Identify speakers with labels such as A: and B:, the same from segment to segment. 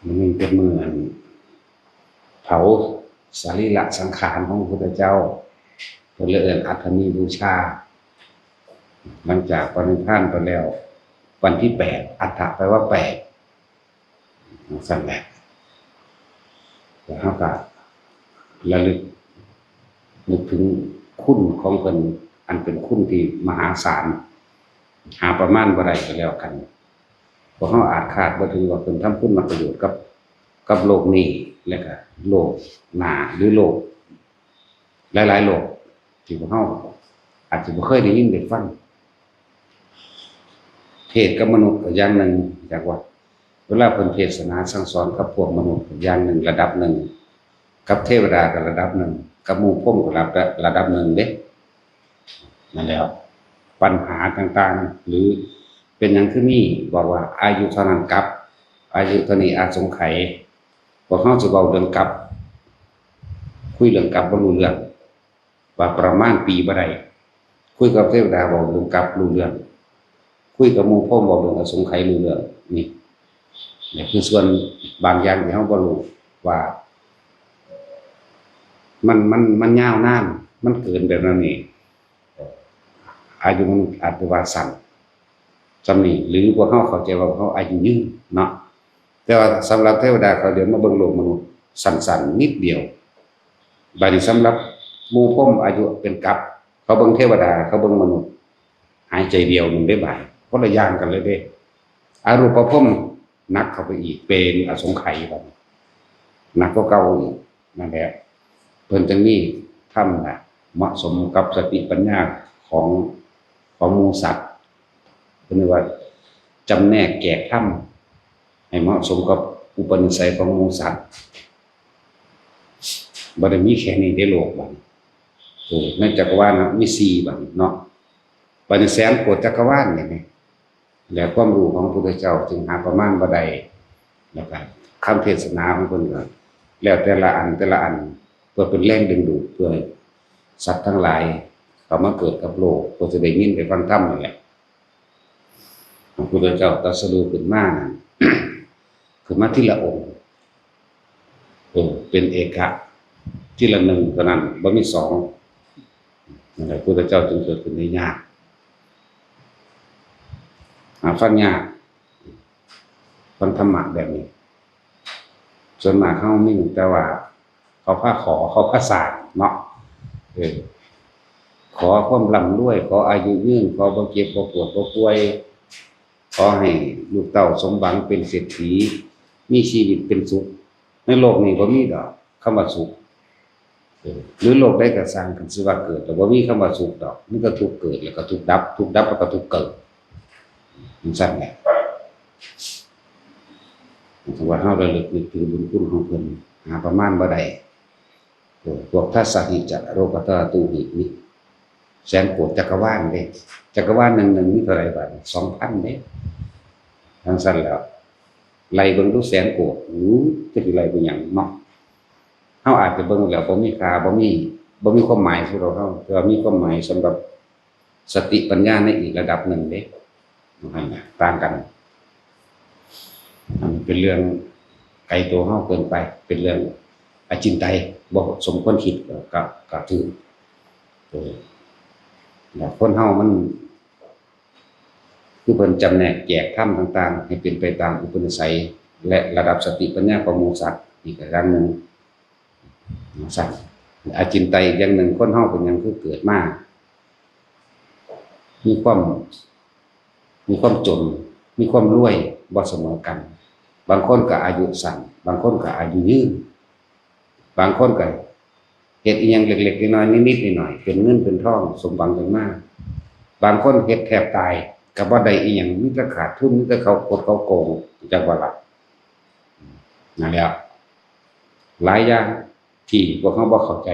A: มันเป็นมือเผาสรีระสังขารของพระพุทธเจ้าเพื่อเลื่อนอัฐมีบูชาหลังจากปรินิพพานไปแล้ววันที่8อัฏฐะแปลว่า8สั่นแหละแล้วก็ระลึกนึกถึงคุณของเพิ่นอันเป็นคุณที่มหาศาลหาประมาณบ่ได้ก็แล้วกันเพราะเฮาอาจคาดบ่ถึงว่าเพิ่นทำคุณประโยชน์กับโลกนี้และก็โลกหน้าหรือโลกหลายๆโลกที่พวกเฮาอาจจะบ่เคยได้ยินได้ฟังเทศกับมนุษย์ก็อย่างหนึ่งจากว่าเวลาเพิ่นเทศนาสั่งสอนกับพวกมนุษย์อย่างหนึ่งระดับหนึ่งกับเทวดาก็ระดับหนึ่งกับหมู่พรหมก็ระดับหนึ่งเด้นั่นแล้วปัญหาต่างๆหรือเป็นหยังคือมีบอกว่าอายุเท่านั้นกับอายุเท่านี้อาสงไขยพวกเฮาสิเว้าเรื่องกับคุยเรื่องกับบ่รู้เรื่องว่าประมาณปีบ่ได้คุยกับเทวดาเว้าเรื่องกับรู้เรื่องคุยกับหมู่พรหมเว้าเรื่องอสงไขยรู้เรื่องนี่คือส่วนบางอย่างที่เฮาบ่รู้ว่ามันยาวนานมันเกินแบบนั้นนี่อายุมันอาจจะว่าสั้นจำนี่หรือพวกเขาเข้าใจว่าเขาอายุยืนเนาะแต่ว่าสำหรับเทวดาเขาเดี๋ยวมาเบิ่งโลกมนุษย์สั้นๆนิดเดียวบัดนี้สำหรับหมู่พรหมอายุเป็นกับเขาเบิ่งเทวดาเขาเบิ่งมนุษย์หายใจเดียวนึงได้บ่ายคนละอย่างกันเลยเด้อรูปพรหมหนักเข้าไปอีกเป็นอสงไขยบัดหนักกว่าเก่าอีกนั่นแหละเพิ่นจังมีธรรมน่ะเหมาะสมกับสติปัญญาของหมู่สัตว์เพิ่นว่าจำแนกแจกธรรมให้เหมาะสมกับอุปนิสัยของหมู่สัตว์บ่ได้มีแค่นี้ในโลกบัดในจักรวาลมี4บัดเนาะบัดนี้แสนโกฏจักรวาลนี่แล้วความรู้ของพระพุทธเจ้าจึงหาประมาณบ่ได้แล้วก็คำเทศนาของเพิ่นก็แล้วแต่ละอันเพื่อเป็นแรงดึงดูดเพื่อสัตว์ทั้งหลายเขามาเกิดกับโลกเพื่อจะได้ยินได้ฟังธรรมนั่นแหละพระพุทธเจ้าตรัสรู้ขึ้นมานั่น ขึ้นมาทีละองค์เป็นเอกะทีละหนึ่งเท่านั้นบ่มี2นั่นแหละพระพุทธเจ้าจึงเกิดขึ้นได้ยากฟังยากฟังธรรมะแบบนี้ส่วนมากเขาไม่รู้แต่ว่าเขาพาสร้างเนาะขอความร่ำรวยขออายุยืนขอบ่เจ็บบ่ปวดบ่ป่วยขอให้ลูกเต้าสมหวังเป็นเศรษฐีมีชีวิตเป็นสุขในโลกนี้บ่มีดอกคำว่าสุขหรือโลกใดก็สร้างกันสิว่าเกิดแต่บ่มีคำว่าสุขดอกมันก็ทุกข์เกิดแล้วก็ทุกข์ดับทุกข์ดับแล้วก็ทุกข์เกิดมันสั่นแหละถือว่าเฮาระลึกนึกถึงบุญคุณของเพิ่นหาประมาณบ่ได้พวกทัสสะหิจะโรกตะตูหินี่แสนโกฏจักรวาลเด้จักรวาลหนึ่งมีเท่าไหร่บาด 2,000 เด้ทั้งสั้นแล้วไล่เบิ่งดูแสนโกฏจะสิไล่เป็นหยังเนาะเฮาอาจจะเบิ่งแล้วบ่มีค่าบ่มีความหมายสำหรับเฮาแต่ว่ามีความหมายสำหรับสติปัญญาในอีกระดับหนึ่งเด้ต่างกันเป็นเรื่องไกลตัวเฮาเกินไปเป็นเรื่องอจินไตยบ่สมควรคิดก็ถือแล้วคนเฮามันคือเพิ่นจำแนกแจกธรรมต่างๆให้เป็นไปตามอุปนิสัยและระดับสติปัญญาของหมู่สัตว์อีกอย่างหนึ่งสัตว์อจินไตยอย่างหนึ่งคนเฮาเป็นหยังคือเกิดมามีความจนมีความรวยบ่เสมอกันบางคนก็อายุสั้นบางคนก็อายุยืนบางคนก็เฮ็ดอีหยังเล็กๆน้อยๆนิดๆหน่อยๆเป็นเงินเป็นทองสมหวังกันมากบางคนเฮ็ดแทบตายก็บ่ได้อีหยังมีแต่ขาดทุนมีแต่เขากดเขาโกงจักว่าล่ะนั่นแหละหลายอย่างที่พวกเขาบ่เข้าใจ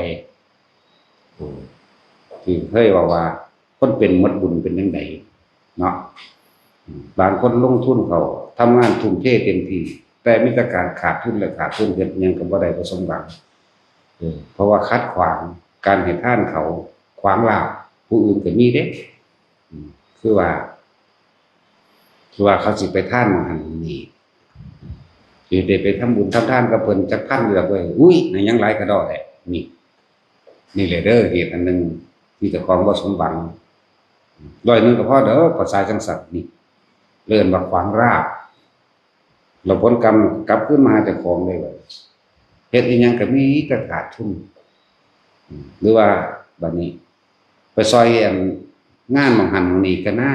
A: ที่เคยว่าคนเป็นหมดบุญเป็นจังไดเนาะบางคนลงทุนเขาทำงานทุ่มเทเต็มที่แต่มีแต่การขาดทุนและขาดทุนเฮ็ดหยังก็บ่ได้ประสมหวังเพราะว่าคัดขวางการให้ทานเขาขวางลาภผู้อื่นก็มีเด้คือว่าเขาสิไปทานมันนี่ สิได้ไปทำบุญทำทานกับเพิ่นจักพันเดือกเว้ยอุ้ยน่ะยังหลายกระดอแท้นี่นี่แหละเด้อเหตุอันหนึงที่เจ้าของบ่สมหวังร้อยหนึงก็พอเด้อภาษาจังสัตว์นี่เลิ่นว่าขวางราบแล้วผลกรรมกลับคืนมาหาเจ้าของเลยว่าเฮ็ดอีหยังก็มีแต่ขาดทุนหรือว่าบัดนี้ไปซอยอันงานหม้องหันหม้องนี้ก็น่า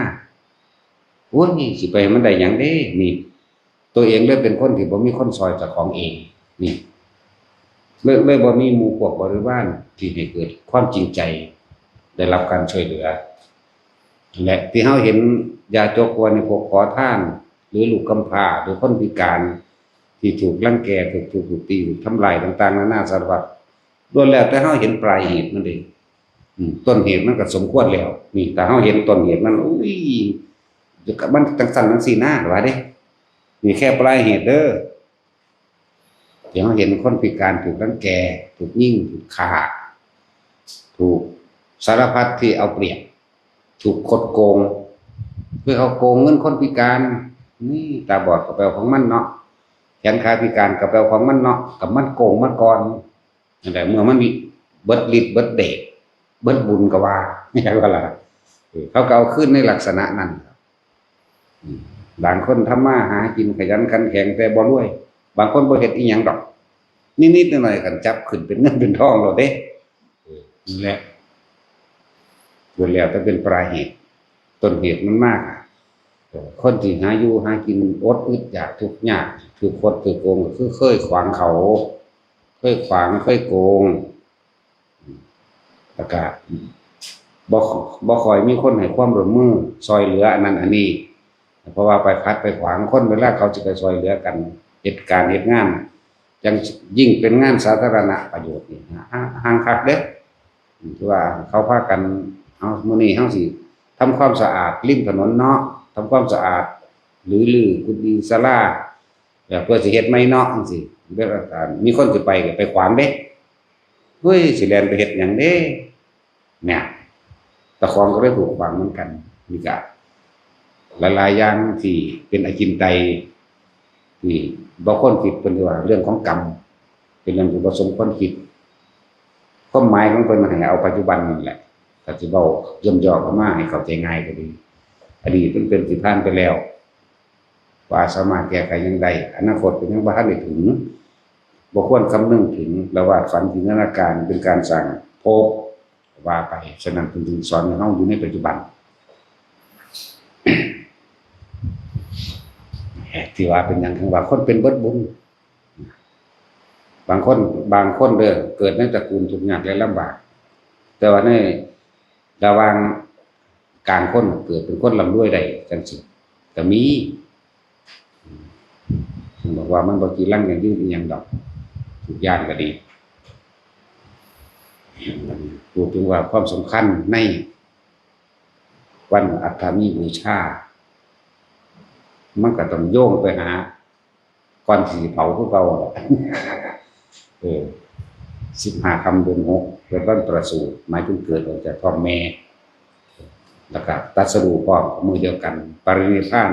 A: โอ้ยสิไปมันได้หยังเด้นี่ตัวเองเลยเป็นคนที่บ่มีคนซอยเจ้าของเองนี่เลยบ่มีหมู่พวกบริวารที่ให้เกิดความจริงใจได้รับการช่วยเหลือและที่เฮาเห็นยาจกว่าในพวกขอทานหรือลูกกำพร้าหรือคนพิการที่ถูกรังแกถูกตีถูกทำลายต่างๆนานาสารพัดล้วนแล้วแต่เฮาเห็นปลายเหตุมันเองต้นเหตุมันก็สมควรแล้วนี่แต่เฮาเห็นต้นเหตุมันอุ้ยมันจังซั่นจังซี่นะว่าเด้นี่แค่ปลายเหตุเด้อที่เฮาเห็นคนพิการถูกรังแกถูกยิงถูกฆ่าถูกสารพัดที่เอาเปรียบถูกคดโกงเพื่อเอาโกงเงินคนพิการนี่ตาบอดก็แปลของมันเนาะแขนขาพิการก็แปลของมันเนาะกับมันโกงมันก่อนนั่นแหละเมื่อมันมีเบิดฤทธิ์เบิดเดชเบิดบุญก็ว่าไม่ใช่ว่าล่ะเขาก็เอาขึ้นในลักษณะนั้นบางคนทำมาหากินขยันขันแข็งแต่บ่รวยบางคนบ่เฮ็ดอีหยังดอกนิดๆหน่อยๆกันจับขึ้นเป็นเงินเป็นทองแล้วเด้นั่นแหละส่วนแล้วแต่เป็นปลายเหตุต้นเหตุมันมากคนที่หาอยู่หากินอดอึดอยากทุกข์ยากถูกคดถูกโกงก็คือเคยขวางเขาเคยขวางเคยโกงแล้วก็บ่ค่อยมีคนให้ความร่วมมือซอยเหลืออันนั้นอันนี้เพราะว่าไปคัดไปขวางคนเวลาเขาจะไปซอยเหลือกันเหตุการณ์เหตุงานยังยิ่งเป็นงานสาธารณะประโยชน์นี่ห่างคักเด้คือว่าเขาพากันเอามื้อนี้เฮาสิทำความสะอาดริมถนนเนาะทำความสะอาดหรือกุฏิศาลาเพื่อสิเฮ็ดใหม่เนาะจังซี่เรื่องการมีคนสิไปก็ไปขวางเด้เฮ้ยสิแล่นไปเฮ็ดหยังเด้เนี่ยตะคองก็ได้ถูกขวางเหมือนกันมีกะหลายๆอย่างที่เป็นอจินไตยที่บ่คนคิดเพิ่นว่าเรื่องของกรรมเป็นเรื่องที่บ่สมควรคิดความหมายของเพิ่นให้เอาปัจจุบันนั่นแหละถ้าสิเว้าย่อๆเข้ามาให้เข้าใจง่ายก็ดีอดีตมันเป็นสิผ่านไปแล้วว่าสามารถแก้ไขยังได้อนาคตเป็นยังบ่ทันได้ถึงบ่ควรคำนึงถึงและวาดฝันจินตนาการเป็นการสร้างภพว่าไปฉะนั้นเพิ่นจึงสอนให้เฮาอยู่ในปัจจุบันที่ว่าเป็นหยังถึงว่าคนเป็นเบิดบุญบางคนเด้อเกิดในตระกูลทุกข์ยากและลำบากแต่ว่าในระหว่างกลางคนเกิดเป็นคนร่ำรวยได้จังซี่ก็มีบอกว่ามันบ่กี่ลังอย่างยืนอีหยังดอกทุกอย่างก็ดีพูดถึงว่าความสำคัญในวันอัฐมีบูชามันก็ต้องโยงไปหาก่อนสิเผาคือเก่า15 ค่ำเดือน 6เป็นวันประสูติหมายถึงเกิดออกจากท้องแม่แล้วก็ตรัสรู้พร้อมมือเดียวกันปรินิพพาน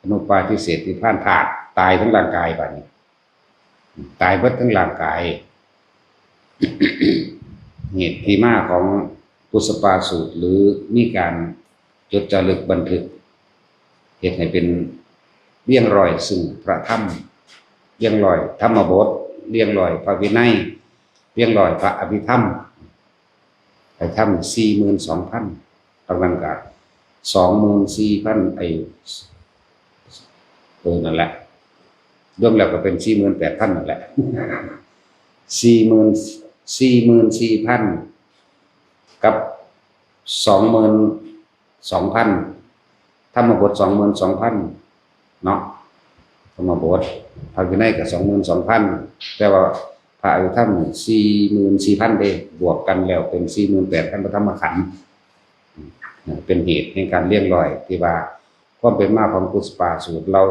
A: อนุปาทิเสสนิพพานธาตุตายทั้งร่างกายบัดนี้ตายเบิดทั้งร่างกาย เหตุที่มาของปุสปาสูตรหรือมีการจดจารึกบันทึกเหตุให้เป็นเรียงรอยซึ่งพระธรรมเรียงรอยธรรมบทเรียงรอยพระวินัยเรียงรอยพระอภิธรรมไปทำ 42,000 ตรงนั้นก็24,000นั่นแหละรวมแล้วก็เป็น 48,000 นั่นแหละ 44,000 กับ 22,000 ธรรมบท 22,000 เนาะธรรมบทพระวินัยก็ 22,000 แต่ว่าพระอภิธรรม 44,000 เด้บวกกันแล้วเป็น 48,000 พระธรรมขันธ์เป็นเหตุในการเรียงรอยที่ว่าความเป็นมาของปุสปาสูตรเรา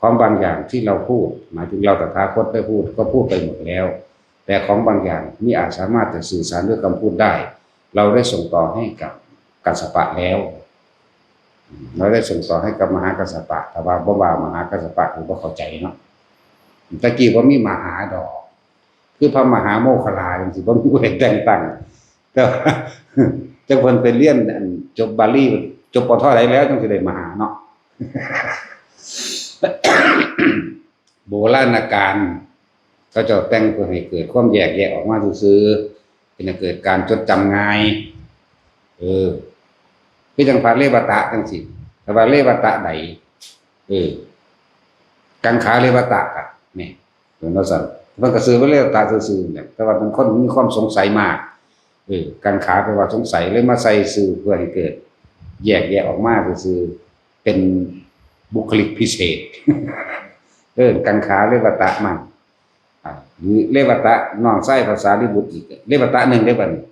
A: ของบางอย่างที่เราพูดหมายถึงเราตถาคตได้พูดก็พูดไปหมดแล้วแต่ของบางอย่างมีอาจสามารถจะสื่อสารด้วยคำพูดได้เราได้ส่งต่อให้กับกัสสปะแล้วเราได้ส่งต่อให้กับมหากัสสปะแต่ว่าบ่าวมหากัสสปะคือบ่เข้าใจเนาะ ตะกี้ว่ามีมหาดอกคือพระมหาโมคคัลลาจังซี่บ่มีผู้ใดแต่งตั้งแต่ว่าจังเพิ่นไปเรียนจบบาลีจบปทใดแล้วจังสิได้มหาเนาะ โบราณกาลเขาเจ้าแต่งเพื่อให้เกิดความแยกแยะออกมาซื่อๆเป็นให้เกิดการจดจำง่ายคือจังพระเลวตะจังซี่แต่ว่าเลวตะใดกังขาเลวตะอ่ะนี่เพิ่นว่าซั่นเพิ่นก็ซื้อว่าเลวตะซื่อๆเนี่ยแต่ว่าบางคนมีความสงสัยมากกังขาแปลว่าสงสัยเลยมาใส่ซื่อเพื่อให้เกิดแยกแยะออกมาซื่อๆเป็นบุคลิกพิเศษ กังขาเลวตะมันหรือเลวตะน้องไส้ภาษาลิบุตรอีกเลวตะหนึ่งได้บ่นี่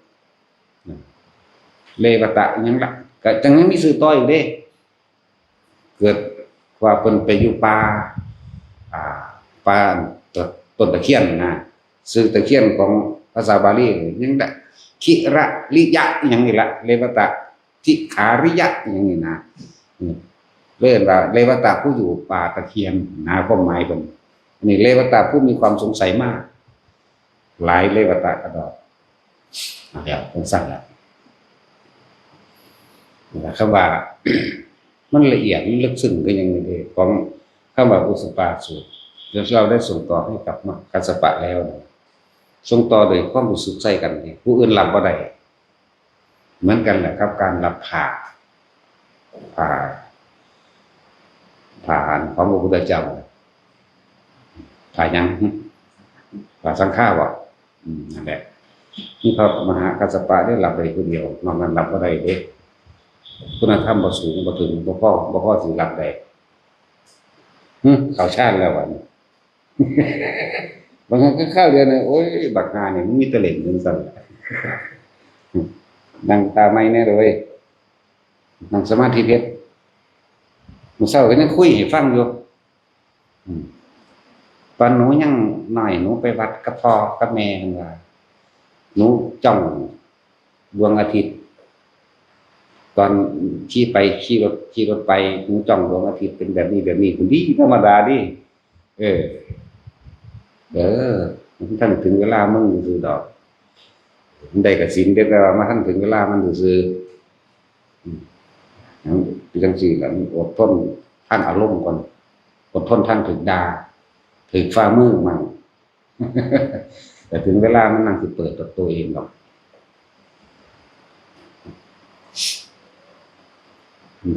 A: เลวตะยังละก็จังนั้นมีชื่อต่ออีกเด้เกิดว่าเพิ่นไปอยู่ป่าต้นตะเคียนนะชื่อตะเคียนของภาษาบาลียังได้คิระริยะอย่างนี้ละเลวตะทิขาริยะอย่างนี้นะเรียกว่าเลวตะผู้อยู่ป่าตะเคียนนะความหมายเพิ่นนี่เลวตะผู้มีความสงสัยมากหลายเลวตะกระดอกเดี๋ยวผมสั่งละคำว่า มันละเอียดลึกซึ้งก็ยังไงดีของคำว่าอุสปาสูตรเราได้ส่งต่อให้กับกัสสปะแล้วส่งต่อโดยความรู้สึกใส่กันผู้อื่นรับบ่ได้เหมือนกันแหละครับการรับผ่าของพระพุทธเจ้าผ่ายังผ่าสังฆาวะนั่นแหละนี่พระมหากัสสปะได้รับได้คนเดียวนอกนั้นรับบ่ได้เด้คุณธรรมบ่สูงบ่ถึงบ่พอสิรับได้เข้าชาติแล้ววันบางครั้งก็เข้าเดือนนึงโอ้ยบักหาเนี่ยมันมีตะเล่นจังซั่นนั่งตาไม่แน่เลยนั่งสมาธิเพชรมื้อเช้าก็ยังคุยให้ฟังอยู่ตอนหนูยังน้อยหนูไปวัดกับพ่อกับแม่นั่นว่าหนูจ้องดวงอาทิตย์ตอนขี่รถไปหนูจ้องดวงอาทิตย์เป็นแบบนี้คุณดีธรรมดาดิท่านถึงเวลามึงซื่อดอกได้กสิณได้แต่ว่ามาท่านถึงเวลามันซื่อจังซี่ล่ะอดทนท่านอารมณ์ก่อนอดทนท่านถึงดาถึงฝ่ามือมัน แต่ถึงเวลามันนั่งสิเปิดตัวเองหรอก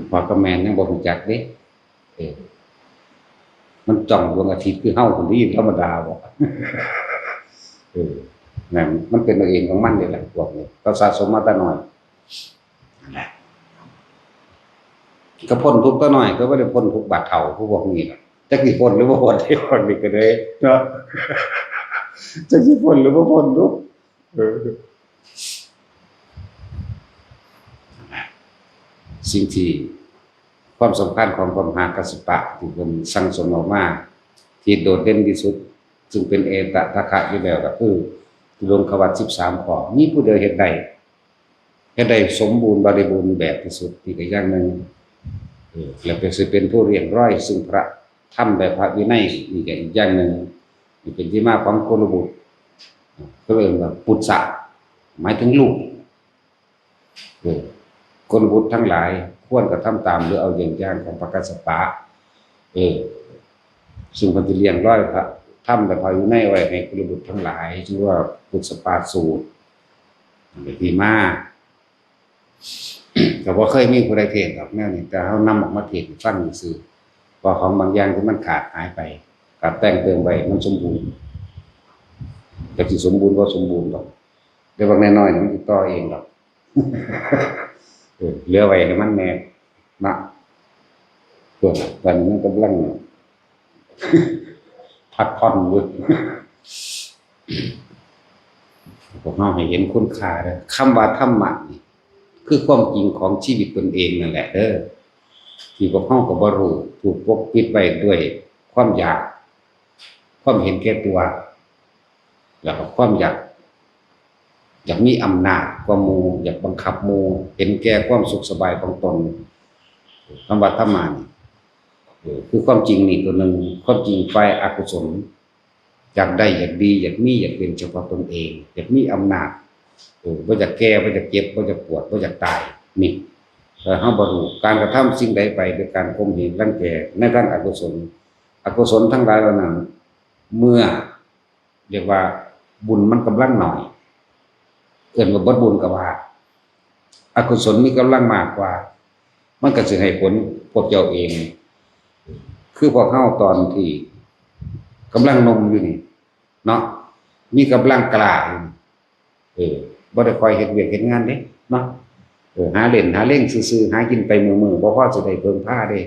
A: พอกับแม่นยังบ่รู้จักเด้มันจ้องดวงอาทิตย์คือเฮาคนนี้ธรรมดาบ่นั่นมันเป็นตัวเองของมันนี่แหละพวกนี้ก็สะสมมาแต่น้อยนั่นแหละก็พ้นทุกข์ตัวน้อยก็บ่ได้พ้นทุกข์บาดเฒ่าพวกนี้ล่ะจักสิพ้นหรือบ่พ้นที่คนนี้ก็ได้เนาะจักสิพ้นหรือบ่พ้นลูกสิ่งที่ความสำคัญของพระมหากัสสปะที่เพิ่นสั่งสมออกมาที่โดดเด่นที่สุดซึ่งเป็นเอตทัคคะอยู่แล้วก็คือลงขวัต13ข้อมีผู้เดียวเฮ็ดได้สมบูรณ์บริบูรณ์แบบที่สุดที่ก็อย่างนึงแล้วก็สิเป็นผู้เรียงร้อยซึ่งพระธรรมและพระวินัยนี่ก็อีกอย่างนึงนี่เป็นที่มาของโกลบุตรก็เรียกว่าปุตสะหมายถึงลูกโกลบุตรทั้งหลายควรกระทำตามหรือเอาอย่างของพระกัสสปะซึ่งมันจะเรียงร้อยพระธรรมและพระวินัยไว้ให้โกลบุตรทั้งหลายชื่อว่าปุตสปาสูตรเป็นที่มาแต่ว่าเคยมีผู้ใดเทศน์หรอกแนวนี้แต่เขานำออกมาเทศน์ฟังซื่อพอของบางอย่างที่มันขาดหายไปกับแต่งเติมไว้มันสมบูรณ์แต่ที่สมบูรณ์ว่าสมบูรณ์หรอกเดี๋ยวบางน้อยๆมันติดต่อเองหรอกเหลือไว้ให้มันแน่นะส่วนตอนนี้มันกำลังพักผ่อนอยู่พวกเราให้เห็นคุณค่าเลยคำว่าธรรมะนี่คือความจริงของชีวิตตนเองนั่นแหละที่พวกเราก็บ่รู้ถูกปกปิดไว้ด้วยความอยากความเห็นแก่ตัวแล้วก็ความอยากมีอำนาจกว่าหมู่อยากบังคับหมู่เห็นแก่ความสุขสบายของตนคำว่าธรรมะนี่คือความจริงนี่ตัวหนึ่งความจริงฝ่ายอกุศล อยากได้อยากดีอยากมีอยากเป็นเฉพาะตนเองอยากมีอำนาจบ่อยากแก่บ่อยากเจ็บบ่อยากปวดบ่อยากตายนี่เฮาบ่รู้การกระทำสิ่งใดไปด้วยการข่มเหงรังแกในทางอกุศลทั้งหลายเหล่านั้นเมื่อเรียกว่าบุญมันกำลังน้อยเอิ้นว่าบ่บุญก็ว่าอกุศลมีกำลังมากกว่ามันก็สิให้ผลพวกเจ้าเองคือพวกเฮาตอนที่กำลังนมอยู่นี่เนาะมีกำลังกล้าอยู่บ่ได้คอยเฮ็ดเวียกเฮ็ดงานเด้เนาะหาเล่นหาเล่งซื่อๆหากินไปมื้อๆบ่พอสิได้เพิ่งพาเด้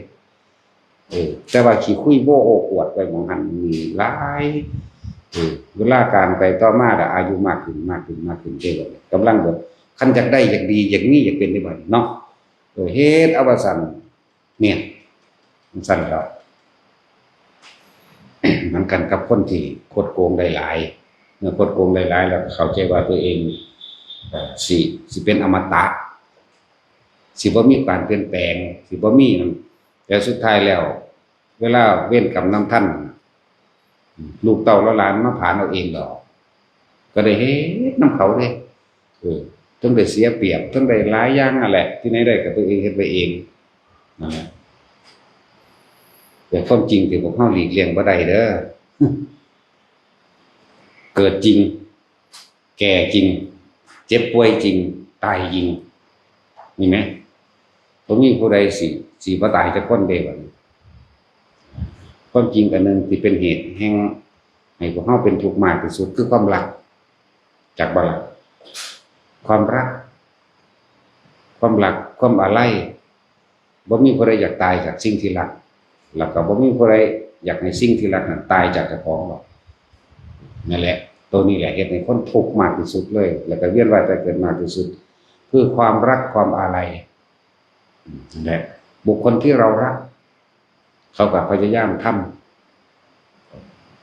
A: แต่ว่าขี้คุยโว้โอ้อวดไปหม้องหันมีหลายเวลาการไปต่อมาน่ะอายุมากขึ้นเด้อกำลังแบบคันอยากได้อยากดีอยากมีอยากเป็นได้บัดเนาะเฮ็ดเอาว่าซั่นเนี่ยมันซั่นแล้ว เหมือนกันกับคนที่คดโกงได้หลายเมื่อคดโกงได้หลายแล้วเข้าใจว่าตัวเองสิเป็นอมตะสิบ่มีการเปลี่ยนแปลงสิบ่มีแต่สุดท้ายแล้วเวลาเว้นกรรมนำท่านลูกเต้าและหลานมาผ่านเอาเองดอกก็ได้เฮ็ดนำเขาเด้ต้องได้เสียเปรียบต้องได้หลายอย่างนั่นแหละที่ไหนได้ก็ตัวเองเฮ็ดไปเองนั่นแหละแต่ความจริงที่พวกเฮาหลีกเลี่ยงบ่ได้เด้อเกิดจริงแก่จริงเจ็บป่วยจริงตายจริงมีไหมบ่มีผู้ใดสิบ่ตายจักคนเด้บัดนี้ความจริงอันนึงที่เป็นเหตุแห่งให้พวกเฮาเป็นทุกข์มากที่สุดคือความรักจากบ่ล่ะความรักความอาลัยบ่มีผู้ใดอยากตายจากสิ่งที่รักแล้วก็บ่มีผู้ใดอยากให้สิ่งที่รักนั้นตายจากเจ้าของหรอกนั่นแหละตัวนี้แหละเฮ็ดให้คนทุกข์มากที่สุดเลยแล้วก็เวียนว่ายตายเกิดมากที่สุดคือความรักความอาลัยนั่นแหละบุคคลที่เรารักเขาก็พยายามท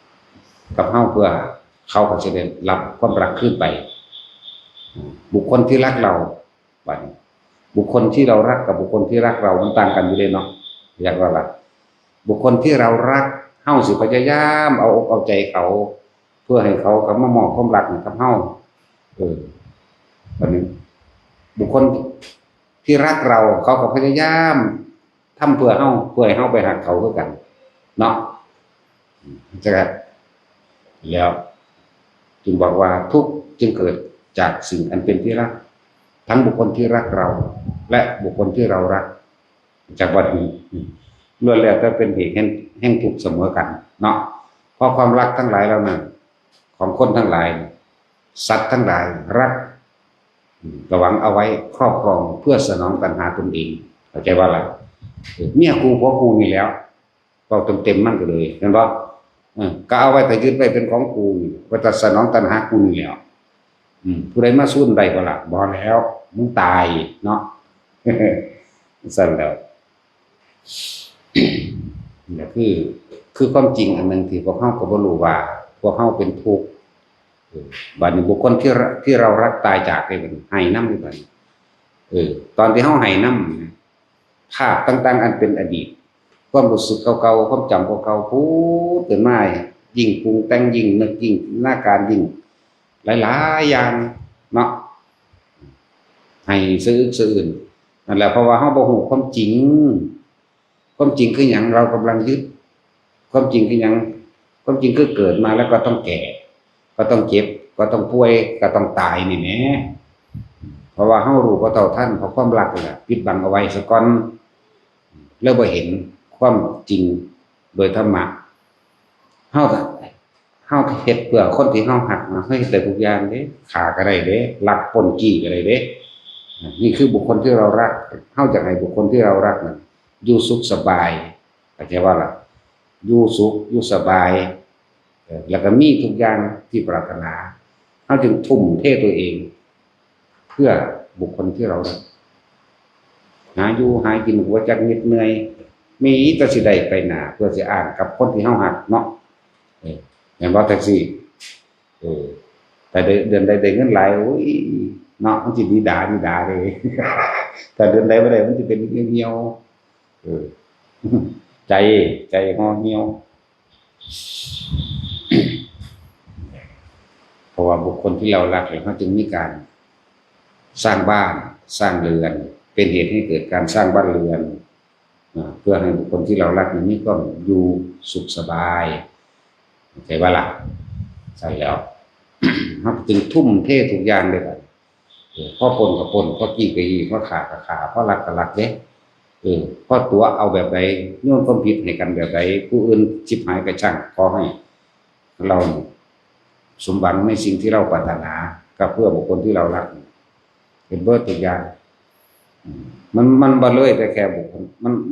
A: ำกับเฮาเพื่อเขาก็จะได้รับความรักขึ้นไปบุคคลที่รักเราบัดนี้บุคคลที่เรารักกับบุคคลที่รักเรามันต่างกันอยู่เลยเนาะอยากว่าล่ะบุคคลที่เรารักเฮาสิพยายามเอาอกเอาใจเขาเพื่อให้เขามามอบความรักให้กับเฮาบัดนี้บุคคลที่รักเราเขาก็พยายามทำเพื่อให้เฮาไปหักเขาคือกันเนาะจังแล้วจึงบอกว่าทุกข์จึงเกิดจากสิ่งอันเป็นที่รักทั้งบุคคลที่รักเราและบุคคลที่เรารักจากวันนี้ล้วนแล้วแต่เป็นเหตุแห่งทุกข์เสมอกันเนาะเพราะความรักทั้งหลายแล้วนั้นของคนทั้งหลายสัตว์ทั้งหลายรักระวังเอาไว้ครอบครองเพื่อสนองตัณหาตนเองเข้าใจว่าอะไรเมียกูผัวกูนี่แล้วก็เต็มมั่นกันเลยเห็นป่ะก็เอาไว้แต่ยึดไว้เป็นของกูว่าแต่สนองตัณหากูนี่แล้วผู้ใดมาสู้ใดก็ล่ะบ่แล้วมึงตายเนาะสั่นแล้วนี่คือความจริงอันนึงที่พวกเฮาก็บ่รู้ว่าพวกเฮาเป็นทุกข์บัดนี้บุคคลที่เรารักตายจากไปบัดนี้ให้นำอยู่บัดนี้ตอนที่เฮาให้นำภาพต่างๆอันเป็นอดีตความรู้สึกเก่าๆความจำเก่าๆพูดขึ้นมายิ่งปรุงแต่งยิ่งนึกยิ่งหน้าการยิ่งหลายๆอย่างเนาะให้ซื้ออื่นนั่นแหละเพราะว่าเฮาบ่ฮู้ความจริงคือหยังเรากำลังยึดความจริงคือหยังความจริงคือเกิดมาแล้วก็ต้องแก่ก็ต้องเจ็บก็ต้องป่วยก็ต้องตายนี่แหละเพราะว่าเฮารู้บ่เท่าทันเพราะความรักนี่แหละปิดบังเอาไว้ซะก่อนแล้วบ่เห็นความจริงโดยธรรมะเฮาเฮ็ดเพื่อคนที่เฮารักเฮาเฮ็ดได้ทุกอย่างเด้ฆ่าก็ได้เด้ลักปล้นจี้ก็ได้เด้นี่คือบุคคลที่เรารักเฮาอยากให้บุคคลที่เรารักนั้นอยู่สุขสบายเข้าใจว่าล่ะอยู่สุขอยู่สบายแล้วก็มีทุกอย่างที่ปรารถนาเฮาจึงทุ่มเทตัวเองเพื่อบุคคลที่เรารักหาอยู่หากินหัวจักเหน็ดเหนื่อยมีแต่สิได้ไปหน้าเพื่อสิอ่านกับคนที่เฮารักเนาะแม่นบ่แท็กซี่แต่เดือนใดได้เงินหลายโอ้ยเนาะมันสิดีดาเลยแต่เดือนใดบ่ได้มันสิเป็นเหี่ยวใจห่อเหี่ยว เพราะว่าบุคคลที่เรารักเนี่ยเขาจึงมีการสร้างบ้านสร้างเรือนเป็นเหตุให้เกิดการสร้างบ้านเรือนเพื่อให้บุคคลที่เรารักนี้ก็อยู่สุขสบายใจว่าหลักใช่แล้ว เขาจึงทุ่มเททุกอย่างเลยครับพ่อปนกับปนพ่อกี้กับกี้พ่อขากับขาพ่อรักกับรักเด้พ่อตัวเอาแบบใดโยนความผิดให้กันแบบใดผู้อื่นจิบหายกระช่างขอให้เราสมหวังในสิ่งที่เราปรารถนากับเพื่อบุคคลที่เรารักเป็นเบิดตัวอย่างมันบ่เลยแต่แค่บุคคล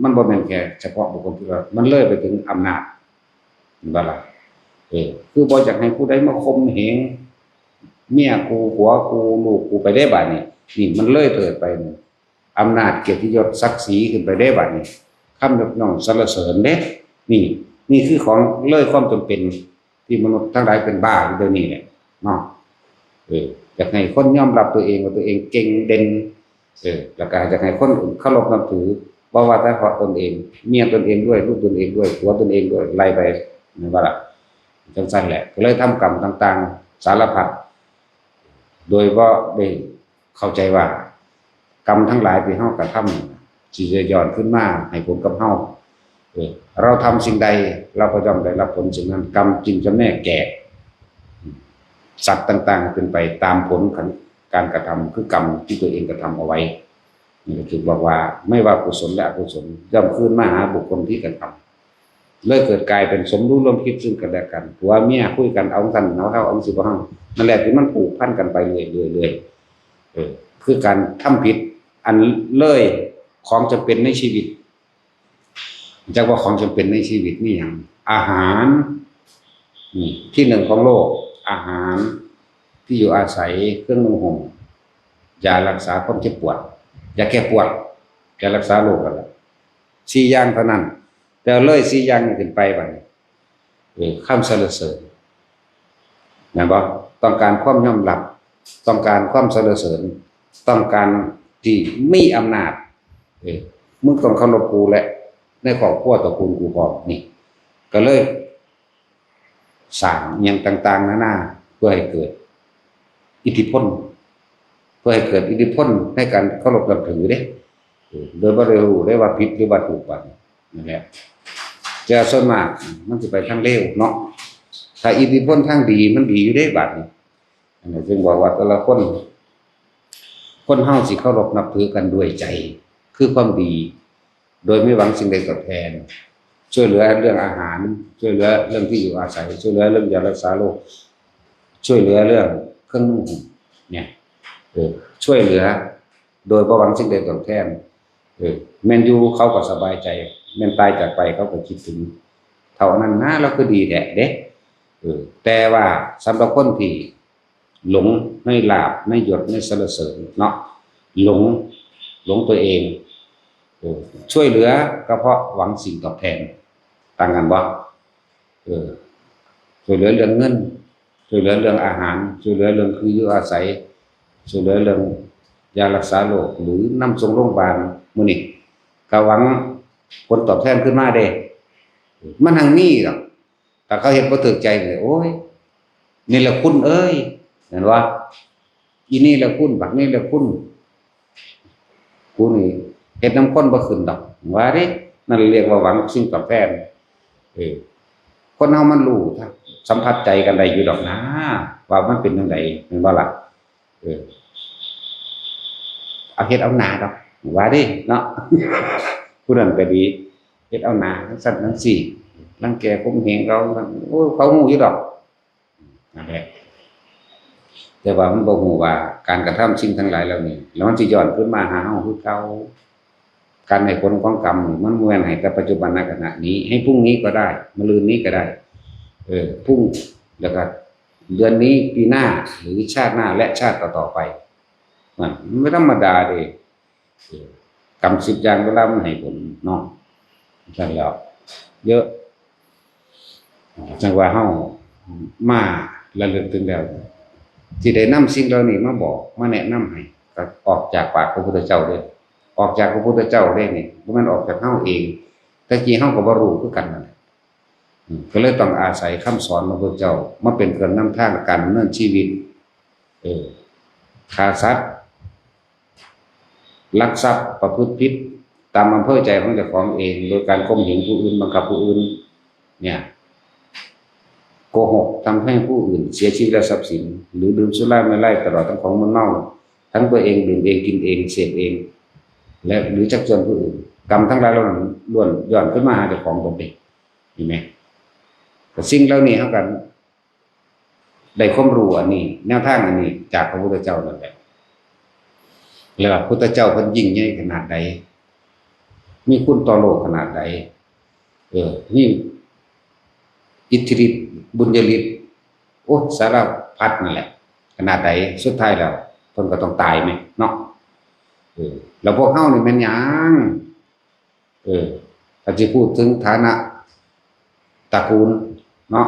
A: มันบ่เป็นแค่เฉพาะบุคคลที่เรามันเลยไปถึงอำนาจบ่ล่ะคือบ่อยากให้ผู้ใดมาข่มเหงเมียกูผัวกูลูกกูไปได้บัดนี้นี่มันเลยเถิดไปอำนาจเกียรติยศศักดิ์ศรีขึ้นไปได้บัดนี้คำยกย่องสรรเสริญเด้นี่คือของเลยความจำเป็นที่มนุษย์ทั้งหลายเป็นบ้าอยู่เดี๋ยวนี้แหละเนาะอยากให้คนยอมรับตัวเองว่าตัวเองเก่งเด่นแล้วก็อยากให้คนเคารพนับถือว่าแต่เพราะตนเองเมียตนเองด้วยลูกตนเองด้วยผัวตนเองด้วยไล่ไปนั่นว่าล่ะจังซั่นแหละก็เลยทำกรรมต่างๆสารพัดโดยว่าได้เข้าใจว่ากรรมทั้งหลายที่เฮากระทำสิจะย้อนขึ้นมาให้ผลกับเฮาเราทำสิ่งใดเราก็ย่อมได้รับผลสิ่งนั้นกรรมจึงจะแน่แก่สัตว์ต่างๆเป็นไปตามผลของการกระทำคือกรรมที่ตัวเองกระทำเอาไว้นี่ก็คือบอกว่าไม่ว่ากุศลและอกุศลย่อมคืนมาหาบุคคลที่กระทำเลยเกิดกลายเป็นสมรู้ร่วมคิดซึ่งกันและกันผัวเมียคุยกันเอาท่านเอาสิบ่เฮานั่นแหละที่มันผูกพันกันไปเรื่อยๆคือการทำผิดอันเลยของจำเป็นในชีวิตจักว่าของจำเป็นในชีวิตนี่อย่างอาหารที่หนึ่งของโลกอาหารที่อยู่อาศัยเครื่องนุ่งห่มยารักษาความเจ็บปวดยาแก้ปวดยารักษาโรคอะไร4อย่างเท่านั้นแต่เลย4อย่างนี้ขึ้นไปบัดนี้คำสรรเสริญนะบ่ต้องการความยอมรับต้องการความสรรเสริญต้องการที่มีอำนาจมึงต้องเคารพกูและในครอบครัวตระกูลกูพร้อมนี่ก็เลยสร้างอย่างต่างๆนานาเพื่อให้เกิดอิทธิพลเพื่อให้เกิดอิทธิพลในการเคารพนับถือเด้โดยบ่ได้รู้ได้ว่าผิดหรือว่าถูกบัดนั่นแหละจะส่วนมากมันสิไปทางเลวเนาะถ้าอิทธิพลทางดีมันดีอยู่ได้บัดนี้อันนี้จึงบอกว่าแต่ละคนเฮาสิเคารพนับถือกันด้วยใจคือความดีโดยไม่หวังสิ่งใดตอบแทนช่วยเหลือเรื่องอาหารช่วยเหลือเรื่องที่อยู่อาศัยช่วยเหลือเรื่องยารักษาโรคช่วยเหลือเรื่องเครื่องนุ่งห่มเนี่ยช่วยเหลือโดยบ่หวังสิ่งใดตอบแทนแม่นอยู่เขาก็สบายใจแม่นตายจากไปเขาก็คิดถึงเท่านั้นนะเราก็ดีแท้เด้แต่ว่าสำหรับคนที่หลงในลาภในยศในสรรเสริญเนาะหลงตัวเองช่วยเหลือก็เพราะหวังสิ่งตอบแทนต่างกันบ่ช่วยเหลือเรื่องเงินช่วยเหลือเรื่องอาหารช่วยเหลือเรื่องคืออยู่อาศัยช่วยเหลือเรื่องยารักษาโรคหรือนำส่งโรงพยาบาลมื้อนี้ก็หวังผลตอบแทนขึ้นมาเด้มันทางนี้หรอกถ้าเขาเห็นบ่ถูกใจเลยโอ้ยนี่แหละคุณเอ้ยเห็นว่าอีนี่แหละคุณบักนี่แหละคุณกูนี่เฮ็ดน้ำข้นบ่ขึ้นดอกว่าเด้นั่นเรียกว่าหวังสิ่งตอบแทนคนเฮามันรู้สัมผัสใจกันได้อยู่ดอกนะว่ามันเป็นจังไดแม่นบ่ล่ะเอาเฮ็ดเอาหน้าดอกว่าเด้เนาะผู้นั้นก็ดีเฮ็ดเอาหน้าทั้งสั่นทั้งสี่รังแกข่มเหงเขาโอ้เขาฮู้อยู่ดอกนั่นแหละแต่ว่ามันบ่ฮู้ว่าการกระทำสิ่งทั้งหลายเหล่านี้แล้วมันสิย้อนขึ้นมาหาเฮาคือเก่าการให้ผลของกรรมมันบ่แม่นให้แต่ปัจจุบันณขณะนี้ให้พรุ่งนี้ก็ได้มะรืนนี้ก็ได้พรุ่งแล้วก็เดือนนี้ปีหน้าหรือชาติหน้าและชาติต่อๆไปมันไม่ธรรมดาเด้กรรม10อย่างเวลามันให้ผลเนาะซั่นแล้วเยอะจังว่าเฮามาระลึกถึงแล้วที่ได้นำสิ่งเหล่านี้มาบอกมาแนะนำให้ก็ออกจากปากพระพุทธเจ้าเด้ออกจากพระพุทธเจ้าได้นี่บ่แม่นออกจากเฮาเองแต่กี้เฮาก็บ่รู้คือกันนั่นแหละ ก็เลยต้องอาศัยคำสอนของพระเจ้ามาเป็นเครื่องนำทางการดำเนินชีวิตฆ่าสัตว์ลักทรัพย์ประพฤติผิดตามอำเภอใจของเจ้าของเองโดยการข่มเหงผู้อื่นบังคับผู้อื่นเนี่ยโกหกทำให้ผู้อื่นเสียชีวิตและทรัพย์สินหรือดื่มสุราเมลัยตลอดทั้งของมึนเมาทั้งตัวเองดื่มเองกินเองเสพเองและหรือชักชวนผู้อื่นกรรมทั้งหลายเหล่านั้นล้วนย้อนขึ้นมาหาเจ้าของตนเองเห็นไหมแต่สิ่งเหล่านี้เท่ากันได้ความรู้อันนี้แนวทางอันนี้จากพระพุทธเจ้านั่นแหละแล้วพระพุทธเจ้าเพิ่นยิ่งใหญ่ขนาดใดมีคุณต่อโลกขนาดใดนี่อิทธิฤทธิ์บุญญาฤทธิ์โอ้สารพัดนั่นแหละขนาดใดสุดท้ายแล้วเพิ่นก็ต้องตายไหมเนาะแล้วพวกเฮานี่แม่นหยังถ้าสิพูดถึงฐานะตระกูลเนาะ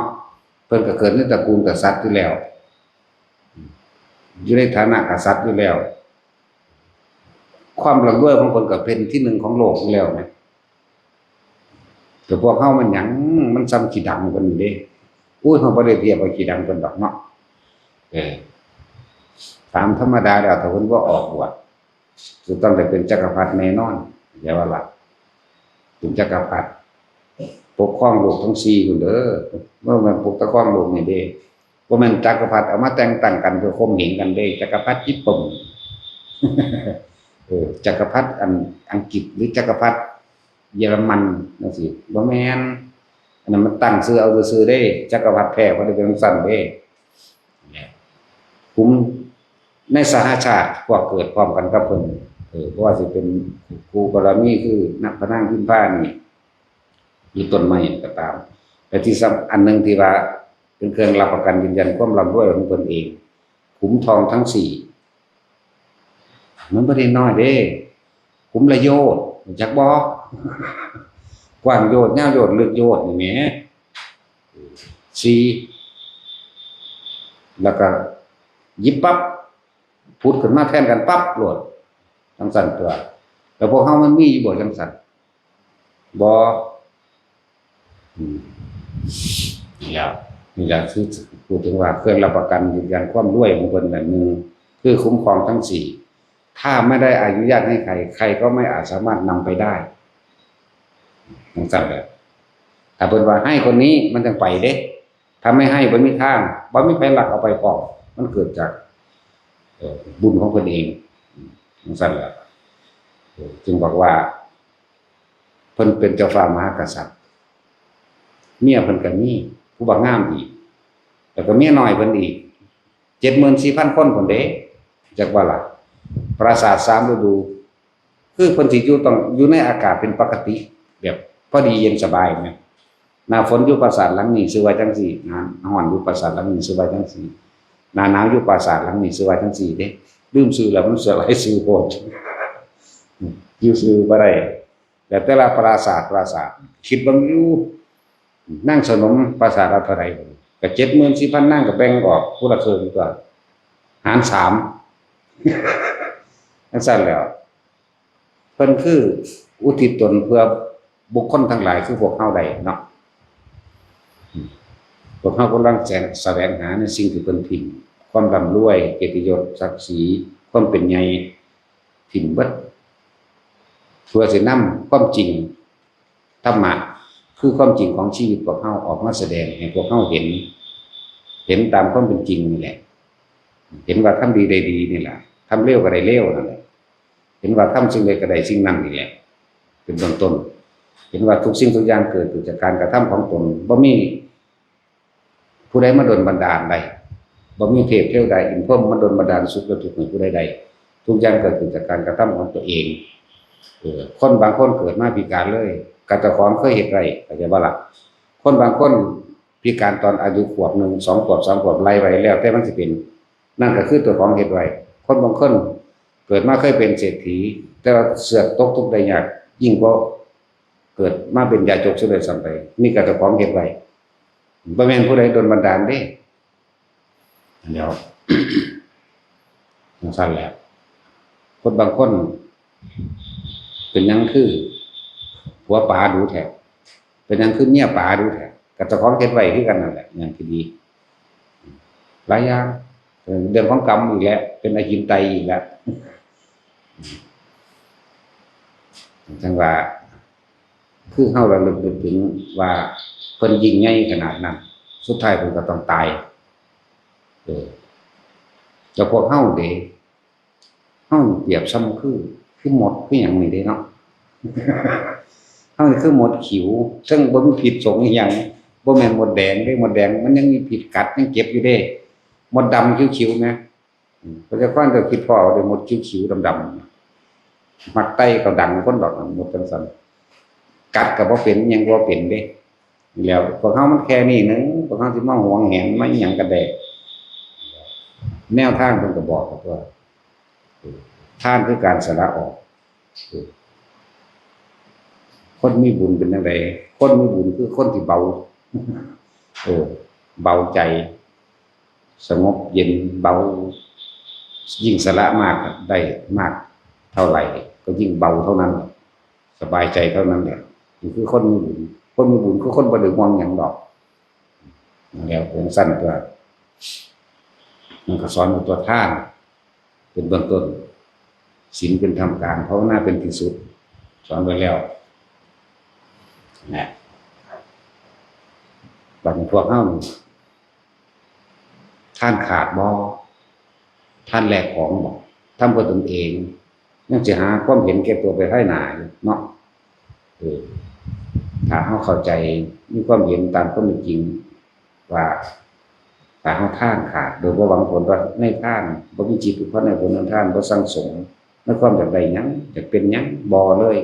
A: เพิ่นก็เกิดในตระกูลกษัตริย์อยู่แล้วอยู่ในฐานะกษัตริย์อยู่แล้วความร่ำรวยของเพิ่นก็เป็นที่หนึ่งของโลกอยู่แล้วนะแต่พวกเฮามันหยังมันซ้ำขี้ดำเพิ่นนี่เด้อุ้ยเฮาบ่ได้เทียบกับขี้ดำเพิ่นดอกเนาะตามธรรมดาแล้วถ้าเพิ่นบ่ออกบวชจะต้องได้เป็นจักรพรรดิแน่นอนอย่าว่าล่ะเป็นจักรพรรดิปกครองโลกทั้ง4พุ่นเด้อเมื่อมันปกครองโลกนี่เด้บ่แม่นจักรพรรดิเอามาแต่งตั้งกันเพื่อข่มเหงกันเด้จักรพรรดิญี่ปุ่นจักรพรรดิอังกฤษหรือจักรพรรดิเยอรมันจังซี่บ่แม่นอันนั้นมันตั้งชื่อเอาซื่อๆเด้จักรพรรดิแท้บ่ได้เป็นสั่นเด้คุมในสหชาติพวกเกิดพร้อมกันกับเพิ่นเพราะว่าสิเป็นครูบารมีคือนักพนังพิมพ์ผ้านี่มีต้นไม้ก็ตามแต่ที่อันนึงที่ว่าเป็นเครื่องรับประกันยืนยันความร่ำรวยของเพิ่นเองขุมทองทั้ง4มันบ่ได้น้อยเด้ขุมละโยชน์จักบ่กว้างโยชน์ยาวโยชน์ลึกโยชน์นี่แหม4แล้วก็ยิบปั๊บพูดขึ้นมาแทนกันปั๊บโหลดจังสั่นตัวแล้วพวกเฮามันมีอยู่บ่จังสั่นบ่นี่ล่ะคือพูดถึงว่าเครื่องรับประกันยืนยันความรวยของเพิ่นนั่นนึงคือคุ้มครองทั้ง4ถ้าไม่ได้อนุญาตให้ใครก็ไม่อาจสามารถนำไปได้จังสั่นแหละถ้าเพิ่นว่าให้คนนี้มันจังไปเด้ถ้าไม่ให้บ่มีทางบ่มีไผลักเอาไปพร้อมมันเกิดจากบุญของเพิ่นเองจังซั่นแหละจึงบอกว่าเพิ่นเป็นเจ้าฟ้ามหากษัตริย์เมียเพิ่นก็มีผู้บักงามอีกแล้วก็เมียน้อยเพิ่นอีก 74,000 คนพุ่นเด้จักว่าล่ะปราสาท3ฤดูคือเพิ่นสิต้องอยู่ในอากาศเป็นปกติแบบพอดีเย็นสบายแม่หน้าฝนอยู่ปราสาทหลังนี้ชื่อว่าจังซี่นะร้อนอยู่ปราสาทหลังนี้ชื่อว่าจังซี่หน้าหนาวอยู่ปราสาทหลังนี้ชื่อว่าจังซี่เด้ลืมชื่อแล้วมันเสียหลายชื่อโพดอยู่ชื่อบ่ได้แต่ละปราสาทคิดเบิ่งอยู่นั่งสนมปราสาทละเท่าไหร่ก็ 74,000 นั่งก็แบ่งออกผู้ละครึ่งก็หาร3จังซั่นแล้วเพิ่นคืออุทิศตนเพื่อบุคคลทั้งหลายคือพวกเฮาได้เนาะพวกเฮากำลังแสวงหาในสิ่งที่เพิ่นทิ้งความร่ำรวยเกียรติยศศักดิ์ศรีความเป็นใหญ่ทิ้งเบิดเพื่อสินำความจริงธรรมะคือความจริงของชีวิตพวกเฮาออกมาแสดงให้พวกเฮาเห็นตามความเป็นจริงนี่แหละเห็นว่าทำดีได้ดีนี่แหละทำเลวก็ได้เลวนั่นแหละเห็นว่าทำสิ่งใดก็ได้สิ่งนั้นนี่แหละเป็นต้นเห็นว่าทุกสิ่งทุกอย่างเกิดจากการกระทำของตนบ่มีผู้ใดมาดลบันดาลใดบ่มีเทพเทวดาอินพรหมมาดลบันดาลสุขและทุกข์ให้ผู้ใดทุกอย่างเกิดจากการกระทำของตัวเองคนบางคนเกิดมาพิการเลยกะเจ้าของเคยเฮ็ดไว้ก็จะบ่ล่ะคนบางคนพิการตอนอายุขวบ1 2ขวบ3ขวบไล่ไว้แล้วแต่มันสิเป็นนั่นก็คือตัวของเฮ็ดไว้คนบางคนเกิดมาเคยเป็นเศรษฐีแต่ว่าเสือกตกทุกข์ได้ยากยิ่งกว่าเกิดมาเป็นยาจกซะเลยซ้ำไปนี่ก็เจ้าของเฮ็ดไว้บ่แม่นผู้ใดโดนบันดาลเด้เดี๋ยวจังซั่นแหละคนบางคนเป็นหยังคือผัวป๋าดูแท้เป็นหยังคือเมียป๋าดูแท้ กับเจ้าของเฮ็ดไว้คือกันนั่นแหละอย่างที่ดีหลายอย่างเรื่องของกรรมอีกแล้วเป็นอจินไตยอีกแล้วจังว่าคือเฮาระลึกถึงว่าเพิ่นยิ่งใหญ่ขนาดนั้นสุดท้ายเพิ่นก็ต้องตายเจ้าพวกเฮาเด้เฮาเปรียบซ้ำคือหมดคือหยังนี่เด้เนาะเฮานี่คือหมดขิวซึ่งบ่มีผิดสงอีหยังบ่แม่นหมดแดงเด้หมดแดงมันยังมีผิดกัดยังเจ็บอยู่เด้หมดดำคิ้วๆนะเพราะฉะนั้นก็คิดพ่อได้หมดคิ้วๆดำๆมักไตก็ดังคนดอกหมดจังซั่นกัดก็บ่เป็นยังบ่เป็นเด้แล้วพวกเฮามันแค่นี้นึงพวกเฮาสิมาหวงแหนมาอิหยังกันแดแนวทางเพิ่นก็บอกว่าทานคือการสละออกคนมีบุญเป็นจังไดคนมีบุญคือคนที่เบาเบาใจสงบเย็นเบายิ่งสละมากได้มากเท่าไหร่ก็ยิ่งเบาเท่านั้นสบายใจเท่านั้นแหละนี่คือคนมีบุญคนมีบุญคือคนบ่ได้มองหยังดอกแล้วองค์สั้นตัวมันก็สอนตัวท่านเป็นเบื้องต้นศีลเป็นธรรมกลางภาวนาเป็นที่สุดสอนไว้แล้วนะบางพวกเฮาท่านขาดบ่ท่านแลกของบ่ทำเพื่อตนเองยังจะหาความเห็นแก่ตัวไปให้หนาเนาะถ้าเฮาเข้าใจมีความเห็นตามความเป็นจริงว่าถ้าเฮาท่านขาดโดยบ่หวังผลว่าในท่านบ่มีจิตเพราะในผลของท่านบ่สั่งสมในความอยากได้หยังอยากเป็นหยังบ่เลย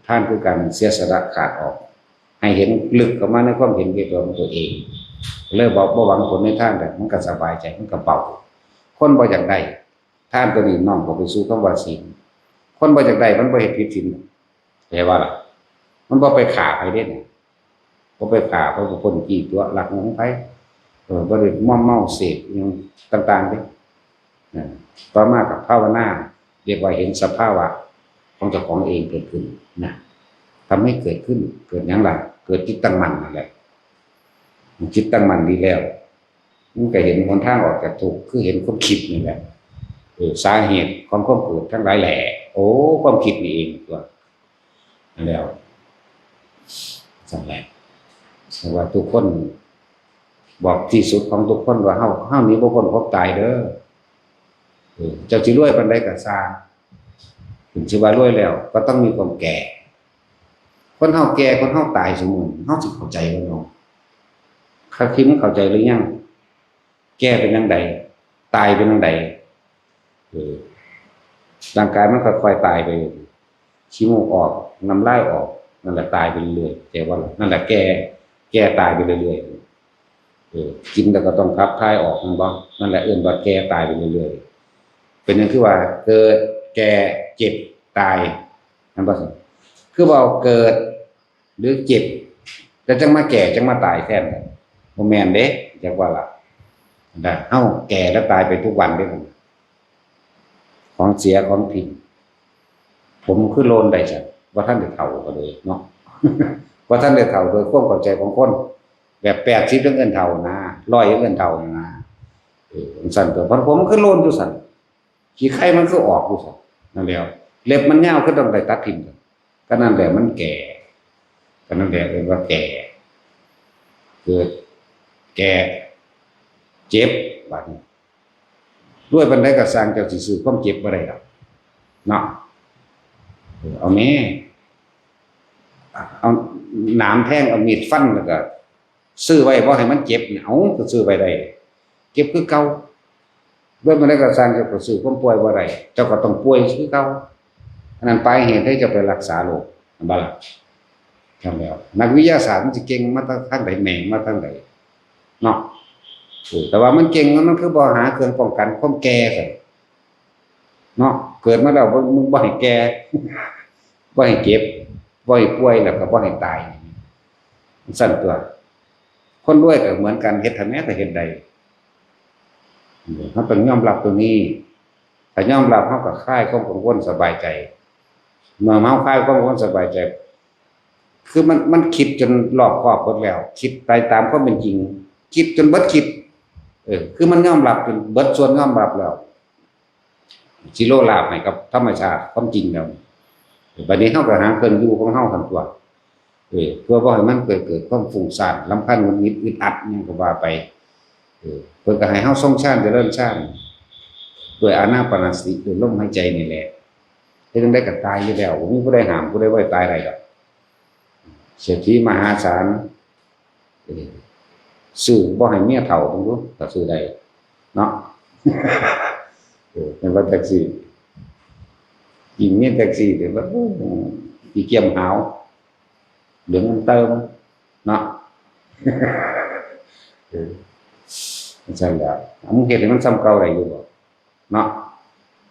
A: ท่านคือการเสียสละขาดออกให้เห็นลึกเข้ามาในความเห็นแก่ตัวของตัวเองเลยบอกบ่หวังผลในท่านแต่มันก็สบายใจมันก็เบาคนบ่อยากได้ท่านตัวนี้น้อมเข้าไปสู่คำว่าศีลคนบ่อยากได้มันบ่เฮ็ดผิดศีลแต่ว่าล่ะมันบ่ไปฆ่าใครเด้บ่ไปฆ่าเพราะคนขี้ตัวลักของไผบ่ได้ม่อมเมาเสพหยังต่างๆเด้ต่อมากับภาวนาเรียกว่าเห็นสภาวะของเจ้าของเองเกิดขึ้นนะทำให้เกิดขึ้นเกิดหยังล่ะเกิดจิตตั้งมั่นนั่นแหละจิตตั้งมั่นดีแล้วมันก็เห็นหนทางออกจากทุกข์คือเห็นความคิดนี่แหละสาเหตุของความเกิดทั้งหลายแหล่โอ้ความคิดนี่เองตัวนั่นแล้วสั่นแหละแต่ว่าทุกคนบอกที่สุดของทุกคนว่าเฮานี้บ่พ้นความตายเด้อเจ้าสิรวยปานใดก็สร้างถึงสิว่ารวยแล้วก็ต้องมีความแก่คนเฮาแก่คนเฮาตายเสมอเฮาสิเข้าใจบ่เนาะถ้าคิดมันเข้าใจหรือยังแก่เป็นจังไดตายเป็นจังไดร่างกายมันค่อยๆตายไปขี้มูกออกน้ำลายออกนั่นแหละตายไปเรื่อยๆแต่ว่านั่นแหละแก่ตายไปเรื่อยๆกินแล้วก็ต้องขับถ่ายออกนั่นแหละว่าแก่ตายไปเรื่อยๆเป็นอย่างคือว่าเกิดแก่เจ็บตายนั่นบ่ซั่นคือว่าเกิดหรือเจ็บแล้วจังมาแก่จังมาตายแท้บ่แม่นเด้จักว่าล่ะเฮาแก่แล้วตายไปทุกวันเด้ของเสียของทิ้งผมคือโลนได้จ้ะว่าท่านได้เฒ่าก็เลยเนาะว่าท่านได้เฒ่าโดยความเข้าใจของคนแบบ80เรื่องเงินเฒ่านะ100เงินเฒ่านะสั่นตัวผมคือโลนอยู่สั่นขี้ไข่มันคือออกอยู่สั่นนั่นแล้วเล็บมันยาวคือต้องได้ตัดทิ้งก็นั่นแหละมันแก่ก็นั่นแหละเรียกว่าแก่เกิดแก่เจ็บบัดนี้ด้วยบันไดก็สร้างเจ้าสิซื้อความเจ็บบ่ได้ดอกเนาะเอาแม่เอาหนามแทงเอามีดฟันแล้วก็ซื้อไว้บ่ให้มันเจ็บเอาก็ซื้อไว้ได้เจ็บคือเก่าด้วยบันไดก็สร้างเจ้าก็ซื้อความป่วยบ่ได้เจ้าก็ต้องป่วยคือเก่าอันนั้นปลายเหตุให้เจ้าไปรักษาโรคบ่ล่ะทำแล้วนักวิทยาศาสตร์มันสิเก่งมาทางใดแหน่มาทางใดเนาะแต่ว่ามันเก่งมันคือบ่หาเครื่องป้องกันความแก่ซั่นเนาะเกิดมาแล้วบ่ให้แก่บ่ให้เจ็บบ่ให้ป่วยแล้วก็บ่ให้ตายสั่นตัวคนรวยก็เหมือนกันเฮ็ดให้แม้แต่เฮ็ดได้เฮาต้องยอมรับตรงนี้ถ้ายอมรับเฮาก็คลายความกังวลสบายใจเมื่อเฮาคลายความกังวลสบายใจ คือมันคิดจนรอบคอบหมดแล้วคิดไปตามความเป็นจริงคิดจนเบิดคิดคือมันยอมรับจนเบิดส่วนยอมรับแล้วสิโลลาภให้กับธรรมชาติความจริงแล้วบัดนี้เฮาก็หาเครื่องอยู่ของเฮาคั่นตัวเพื่อบ่ให้มันเกิดความฟุ้งซ่านรำคาญหงุดหงิดอึดอัดหยังก็ว่าไปเพิ่นก็ให้เฮาทรงฌานเจริญฌานด้วยอานาปานสติด้วยลมหายใจนี่แหละเฮ็ดจั่งใดก็ตายอยู่แล้วบ่มีผู้ใดห้ามผู้ใดบ่ให้ตายได้ดอกเศรษฐีมหาศาลซื้อบ่ให้เมียเฒ่าเบิ่งดูก็ซื้อได้เนาะเป็นว่าแท็กซี่ยิงเมียแท็กซี่เดี๋ยวว่าอีเกียมหาวเหลืองมันเติมเนาะใช่แล้วมึงเฮ็ดให้มันซ้ำเก่าได้อยู่บ่เนาะ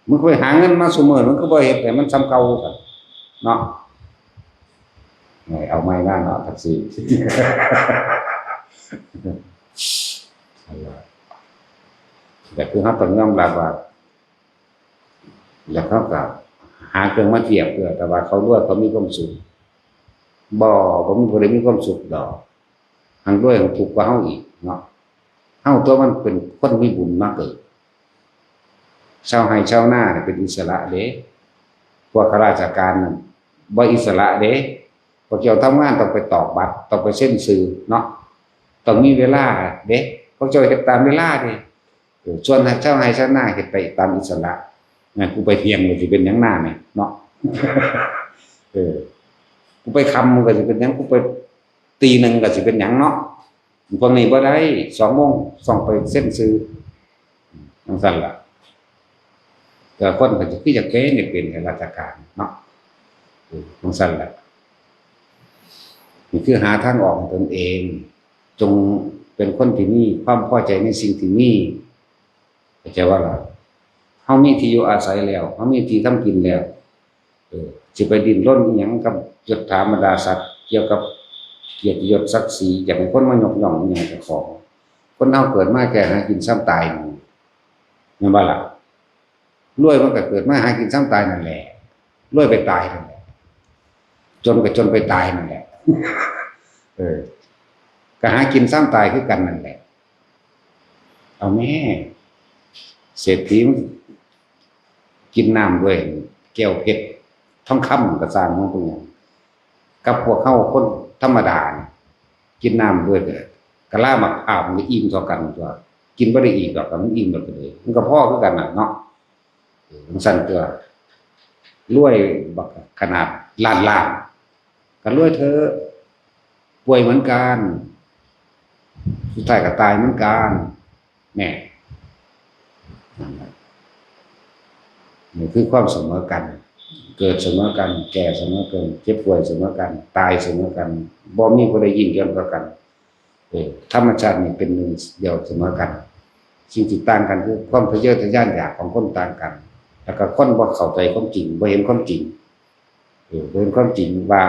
A: มึงไปหาเงินมาซุมื้อมึงก็บ่เฮ็ดให้มันซ้ำเก่าซั่นเนาะเอาไม้มาเนาะแท็กซี่แต่คือเขาต้องยอมรับว่าแล้วเขาก็หาเครื่องมาเทียบเพื่อแต่ว่าเขาด้วยเขามีความสุขบ่มีผู้ใดมีความสุขดอกทางด้วยของถูกกว่าเฮาอีกเนาะเฮาตัวมันเป็นคนมีบุญมากเกิดชาวไร่ชาวนาเนี่ยเป็นอิสระเด้พวกข้าราชการนั่นบ่อิสระเด้พวกเจ้าทำงานต้องไปตอกบัตรต้องไปเซ็นชื่อเนาะต้องมีเวลาเด้พวกเจ้าเฮ็ดตามเวลาเด้ส่วนชาวไร่ชาวนาเฮ็ดไปตามอิสระงั้นกูไปเที่ยงก็สิเป็นหยังหน้าแม่เนาะกูไปค่ำก็สิเป็นหยังกูไปตีหนึ่งก็สิเป็นหยังเนาะพวกนี้บ่ได้2 โมงส่องไปเส้นซื้อจังซั่นล่ะแต่คนก็จะคืออยากเป็นข้าราชการเนาะจังซั่นล่ะนี่คือหาทางออกของตนเองจงเป็นคนที่มีความพอใจในสิ่งที่มีเข้าใจว่าล่ะเฮามีที่อยู่อาศัยแล้วเฮามีที่ทำกินแล้วสิไปดิ้นรนอีหยังกับยศถาบรรดาศักดิ์เกี่ยวกับเกียรติยศศักดิ์ศรีอยากให้คนมายกย่องอีหยังเจ้าของคนเฮาเกิดมาแค่หากินซ้ำตายนั่นแม่นบ่ล่ะรวยมันก็เกิดมาหากินซ้ำตายนั่นแหละรวยไปตายนั่นแหละจนก็จนไปตายนั่นแหละก็หากินซ้ำตายคือกันนั่นแหละเอาแม่เศรษฐีกินน้ำด้วยแก้วเพชรทองคำก็สร้างของพวกนี้กับพวกเขาคนธรรมดากินน้ำด้วยกะลาหมักพร้าวมันก็อิ่มเท่ากันตัวกินบ่ได้อีกดอกมันอิ่มหมดเลยมันก็พอคือกันน่ะเนาะมันสั่นตัวรวยบักขนาดล้านก็รวยเธอป่วยเหมือนกันสุดท้ายก็ตายเหมือนกันแม่นี่คือความเสมอกันเกิดเสมอกันแก่เสมอกันเจ็บป่วยเสมอกันตายเสมอกันบ่มีผู้ใดยิ่งย่อนกว่ากันธรรมชาตินี่เป็นหนึ่งเดียวเสมอกันสิ่งที่ต่างกันคือความทะเยอทะยานอยากของคนต่างกันแล้วก็คนบ่เข้าใจความจริงบ่เห็นความจริงบ่เห็นความจริงว่า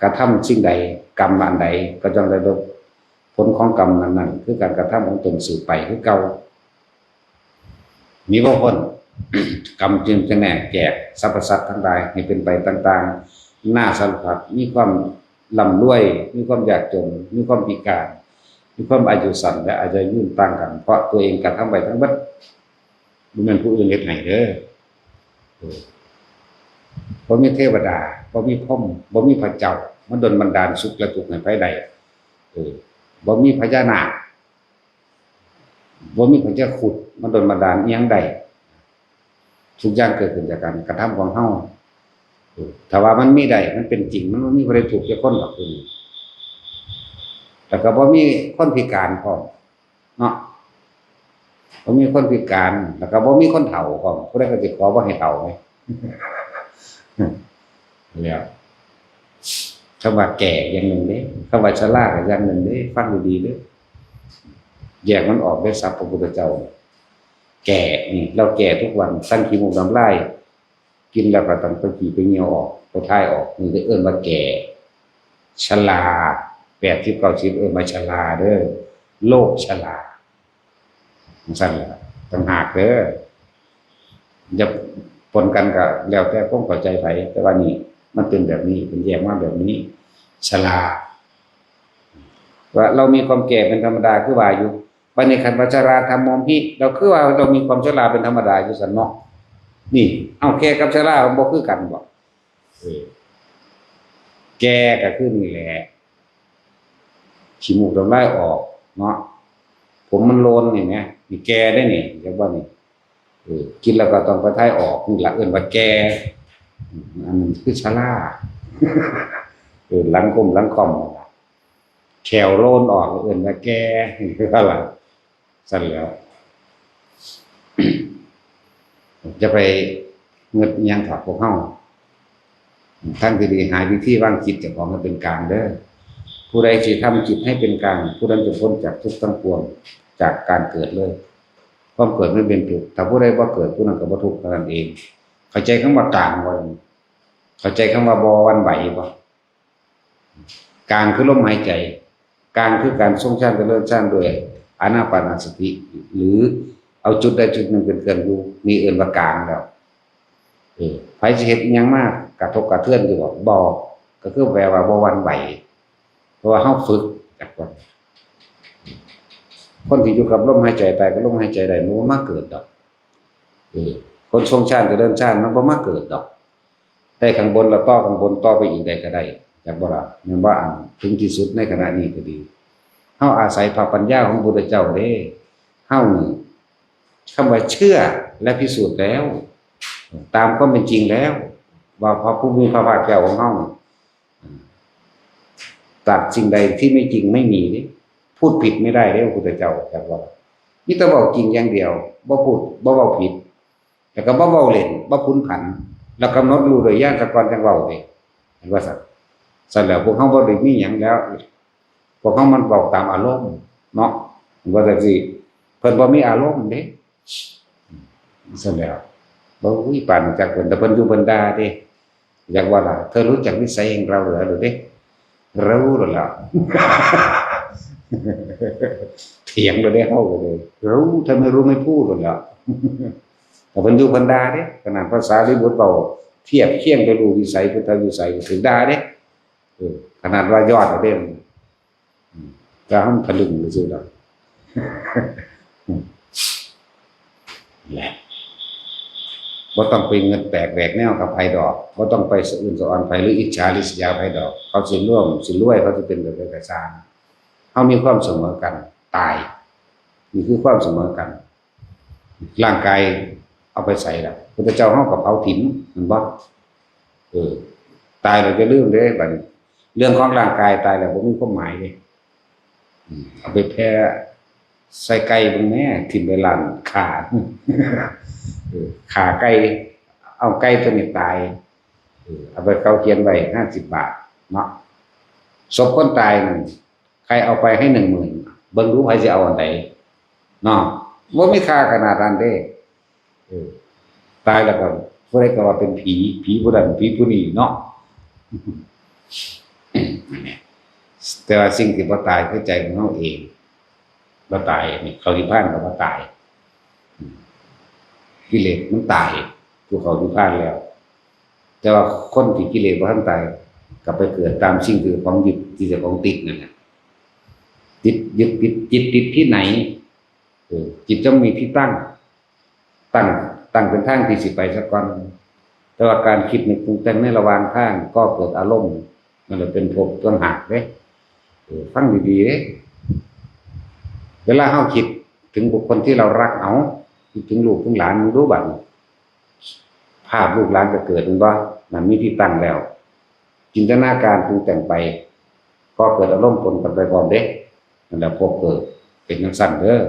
A: กระทำสิ่งใดกรรมอันใดก็จงได้รับผลของกรรมนั้นๆคือการกระทำของตนสืบไปคือเก่ามีบ่พ้นกรรมจึงจะแน่แจกสรรพสัตว์ทั้งหลายให้เป็นไปต่างๆหน้าสัมผัสมีความร่ำรวยมีความยากจนมีความพิการมีความอายุสั้นและอายุยืนต่างกันเพราะตัวเองกระทำไปทั้งหมดบ่แม่นผู้อื่นเฮ็ดให้เด้อบ่มีเทวดาบ่มีพรหมบ่มีพระเจ้ามาดลบันดาลสุขและทุกข์ให้ไผใดบ่มีพญานาคบ่มีพระเจ้าขุดมาดลบันดาลอีหยังใดทุกอย่างเกิดขึ้นจากการกระทำของเฮาถ้าว่ามันมีได้มันเป็นจริงมันบ่มีผู้ใดถูกจักคนดอกแต่ก็บ่มีคนพิการพร้อมเนาะบ่มีคนพิการแล้วก็บ่มีคนเฒ่าพร้อมผู้ใดก็สิขอบ่ให้เฒ่าไงแล้วคำว่าแก่อย่างหนึ่งเด้คำว่าชราก็อย่างหนึ่งเด้ฟังดีๆเด้อแยกมันออกได้ศัพท์พระพุทธเจ้าแก่นี่เราแก่ทุกวันสั้นขี้มูกน้ำลายกินแล้วก็ต้องไปขี้ไปเหนียวออกไปถ่ายออกนี่ได้เอิ้นว่าแก่ชรา80 90มาชราเด้อโรคชราสั่นล่ะต่างหากเด้ออย่าปนกันก็แล้วแต่ความเข้าใจไผแต่ว่านี่ มันเป็นแบบนี้เป็นแยกมาแบบนี้ชราว่าเรามีความแก่เป็นธรรมดาคือว่าอยู่ปณิคันวัชราธรรมโมหิเราคือว่าเรามีความชราเป็นธรรมดาอยู่สันเนาะนี่เอาแก่กับชราบ่คือกันบ่แก่ก็คือนี่แหละขี้มูกน้ำลายออกเนาะผมมันโลนนี่แหมนี่แก่ได้นี่จังว่านี่กินแล้วก็ต้องไปถ่ายออกนี่ล่ะเอิ้นว่าแก่อันนั้นคือชราหลังคมหลังคอมแขวโลนออกเอิ้นว่าแก่คืออะไรสั่นแล้วจะไปเงิดยังถักพวกเฮาทั้งที่ดีหาวิธีวางจิตเจ้าของให้เป็นกลางเด้อผู้ใดสิทำจิตให้เป็นกลางผู้นั้นจะพ้นจากทุกข์ทั้งปวงจากการเกิดเลยความเกิดไม่เป็นทุกข์ถ้าผู้ใดบ่เกิดผู้นั้นก็บ่ทุกข์เท่านั้นเองเข้าใจคำว่ากลางบ่เข้าใจคำว่าบ่หวั่นไหวบ่กลางคือลมหายใจกลางคือการทรงฌานเจริญฌานโดยอานาปานสติหรือเอาจุดใดจุดหนึ่งเป็นเครื่องอยู่มีเอิ้นว่ากลางแล้วไผสิเฮ็ดอิหยังมากกระทบกระเทือนอยู่บ่ก็คือแปลว่าบ่หวั่นไหวเพราะว่าเฮาฝึกจากว่าคนที่อยู่กับลมหายใจตายก็ลมหายใจได้มันบ่มาเกิดดอกคนทรงฌานเจริญฌานมันบ่มาเกิดดอกได้ข้างบนแล้วต่อข้างบนต่อไปอีกได้ก็ได้จากบ่ล่ะแม่นว่าอันถึงที่สุดในขณะนี้ก็ดีเฮาอาศัยพระปัญญาของพระพุทธเจ้าเด้เฮานี่คำว่าเชื่อและพิสูจน์แล้วตามความเป็นจริงแล้วว่าพระผู้มีพระภาคเจ้าของเฮาตัดสิ่งใดที่ไม่จริงไม่มีนี่พูดผิดไม่ได้เด้พระพุทธเจ้าจากว่ามีแต่เว้าจริงอย่างเดียวบ่พูดบ่เว้าผิดแล้วก็บ่เว้าเล่นบ่พุนผันแล้วกำหนดรู้โดยญาณสักก่อนจังเว้าเด้เห็นว่าสั่นแล้วพวกเฮาบ่ได้มีหยังแล้วพวกเฮามันเว้าตามอารมณ์เนาะว่าจังซี่เพิ่นบ่มีอารมณ์เด้สั่นแล้วบ่มีปานจักเพิ่นแต่เพิ่นอยู่เพิ่นด่าเด้อยากว่าล่ะเธอรู้จักนิสัยของเราเหรอเด้รู้แล้วเถียงเลยได้เฮาเลยรู้ถ้าไม่รู้ไม่พูดแล้วแต่เพิ่นอยู่เพิ่นด่าเด้ขนาดภาษาลิบุตรเว้าเทียบเคียงไปรู้วิสัยพุทธวิสัยถึงด่าเด้ขนาดว่ายอดเอาเด้จะห้ามทะลึ่งซื่อๆแล้วแหละบ่ต้องไปเงินแตกแหวกแนวกับไผดอกบ่ต้องไปสะอื่นสะออนไผหรืออิจฉาริษยาไผดอกเขาสิร่วมสิรวยเขาสิเป็นแบบใดก็ตามเฮามีความเสมอกันตายนี่คือความเสมอกันร่างกายเอาไปใส่ล่ะพุทธเจ้าเฮาก็เผาถิ่มแม่นบ่ตายแล้วจะลืมเด้บัดนี้เรื่องของร่างกายตายแล้วบ่มีความหมายเด้เอาไปแผ่ใส่ไก่เบิ่งแม่ถิ่มไปลั่นขาขาไก่เอาไก่ตัวนี้ตายเอาไปเขาเขียนไว้50 บาทเนาะศพคนตายนั่นใครเอาไปให้ 10,000 เบิ่งดูใครสิเอาอันใดเนาะบ่มีค่าขนาดนั้นเด้ตายแล้วก็ผู้ใดก็ว่าเป็นผีผู้นั้นผีผู้นี้เนาะแต่ว่าสิ่งที่บ่ตายคือใจของเราเองบ่ตายนี่เขานิพพานก็บ่ตายกิเลสมันตายผู้เขานิพพานแล้วแต่ว่าคนที่กิเลสบ่ทันตายก็ไปเกิดตามสิ่งที่ของยึดที่จะของติดนั่นแหละจิตยึดจิตติดที่ไหนจิตต้องมีที่ตั้งเป็นทางที่สิไปซะก่อนแต่ว่าการคิดนึกปรุงแต่งในระหว่างทางก็เกิดอารมณ์นั่นแหละเป็นภพต่างหากเด้ฟังดีๆเด้เวลาเฮาคิดถึงบุคคลที่เรารักเอาคิดถึงลูกถึงหลานมึงรู้บัดภาพลูกหลานจะเกิดมันบ่มันมีที่ตั้งแล้วจินตนาการปรุงแต่งไปก็เกิดอารมณ์ปนกันไปพร้อมเด้นั่นแหละพบเกิดเป็นจังซั่นเด้อ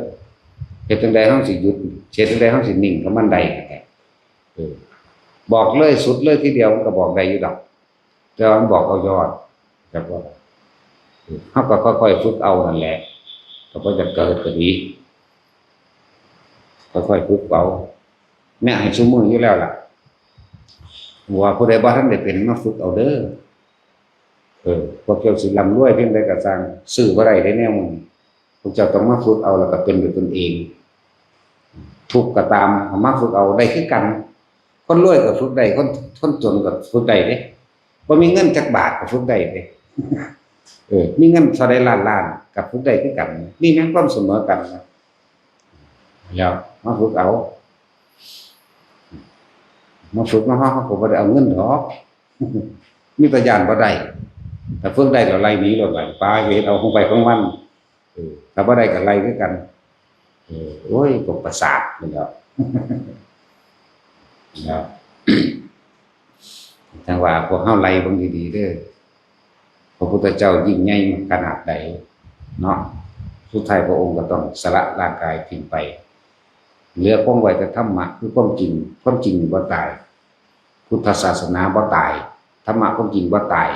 A: เฮ็ดจังได๋เฮาสิหยุดเฮ็ดจังได๋เฮาสินิ่งกับมันได้บอกเลยสุดเลยทีเดียวมันก็บอกได้อยู่ดอกแต่ว่ามันบอกเอายอดแต่ว่าเฮาก็ค่อยๆฝึกเอานั่นแหละก็จะเกิดก็ดีค่อยๆฝึกเอาแม่ให้ซุมื้ออยู่แล้วล่ะว่าผู้ใดบ่ทันได้เป็นมาฝึกเอาเด้อพวกเจ้าสิร่ำรวยเพียงใดก็สร้างซื้อบ่ได้แนวมึงพวกเจ้าต้องมาฝึกเอาแล้วก็เป็นด้วยตนเองทุกข์ก็ตามมาฝึกเอาได้คือกันคนรวยก็ฝึกได้คนจนก็ฝึกได้เด้ บ่มีเงินจักบาทก็ฝึกได้เด้มีเงินเท่าใดล้านๆก็ฝึกได้คือกันนี่แม่นความเสมอกันนะแล้วมาฝึกเอามาฝึกมาเฮาก็บ่ได้เอาเงินดอกมีแต่ย้านบ่ได้ถ้าฝึกได้แล้วไล่หนีโลดไล่ปลาเฮ็ดเอาของไปของมันถ้าบ่ได้ก็ไล่คือกันโอ้ยพวกประสาทนี่แหละแล้วจังว่าพวกเฮาไล่เบิ่งดีๆเด้อพระพุทธเจ้ายิ่งใหญ่ขนาดใดเนาะสุดท้ายพระองค์ก็ต้องสละร่างกายทิ้งไปเหลือคงไว้แต่ธรรมะคือความจริงบ่ตายพุทธศาสนาบ่ตายธรรมะความจริงบ่ตาย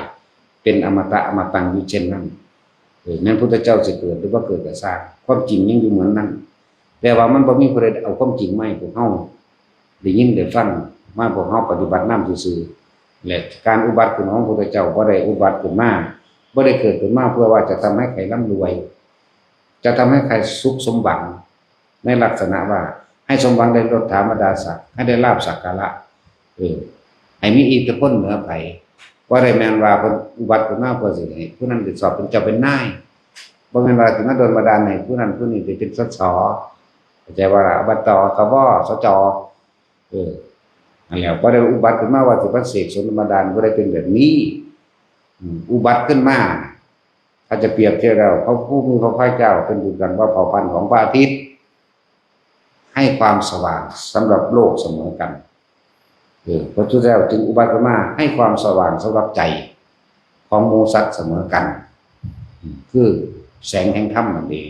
A: เป็นอมตะอมตังอยู่เช่นนั้นแม้นพุทธเจ้าจะเกิดหรือว่าเกิดก็สร้างความจริงยังอยู่เหมือนนั้นแต่ว่ามันบ่มีผู้ใดเอาความจริงมาให้พวกเฮาได้ยินได้ฟังมาพวกเฮาปฏิบัตินำซื่อๆและการอุบัติขึ้นของพระพุทธเจ้าบ่ได้อุบัติขึ้นมาบ่ได้เกิดขึ้นมาเพื่อว่าจะทำให้ใครร่ำรวยจะทำให้ใครสุขสมหวังในลักษณะว่าให้สมหวังได้ลดถามดาศักดิ์ให้ได้ลาภสักการะให้มีอิทธิพลเหนือไผว่าได้แม่นว่าเพิ่นอุบัติขึ้นมาเพื่อสิให้ผู้นั้นได้สอบเป็นเจ้าเป็นนายบ่แม่นว่าสิมาโดนบันดาลให้ผู้นั้นผู้นี้ได้เป็นสสเข้าใจว่าอบตทบสจนั่นแหละบ่ได้อุบัติขึ้นมาว่าสิมาเสกสนบันดาลบ่ได้เป็นแบบนี้อุบัติขึ้นมาถ้าจะเปรียบเทียบแล้วพระผู้มีพระภาคเจ้าเป็นดุจดังว่าเผ่าพันธุ์ของพระอาทิตย์ให้ความสว่างสำหรับโลกเสมอกันพระพุทธเจ้าจึงอุบัติขึ้นมาให้ความสว่างสำหรับใจของหมู่สัตว์เสมอกันคือแสงแห่งธรรมนั่นเอง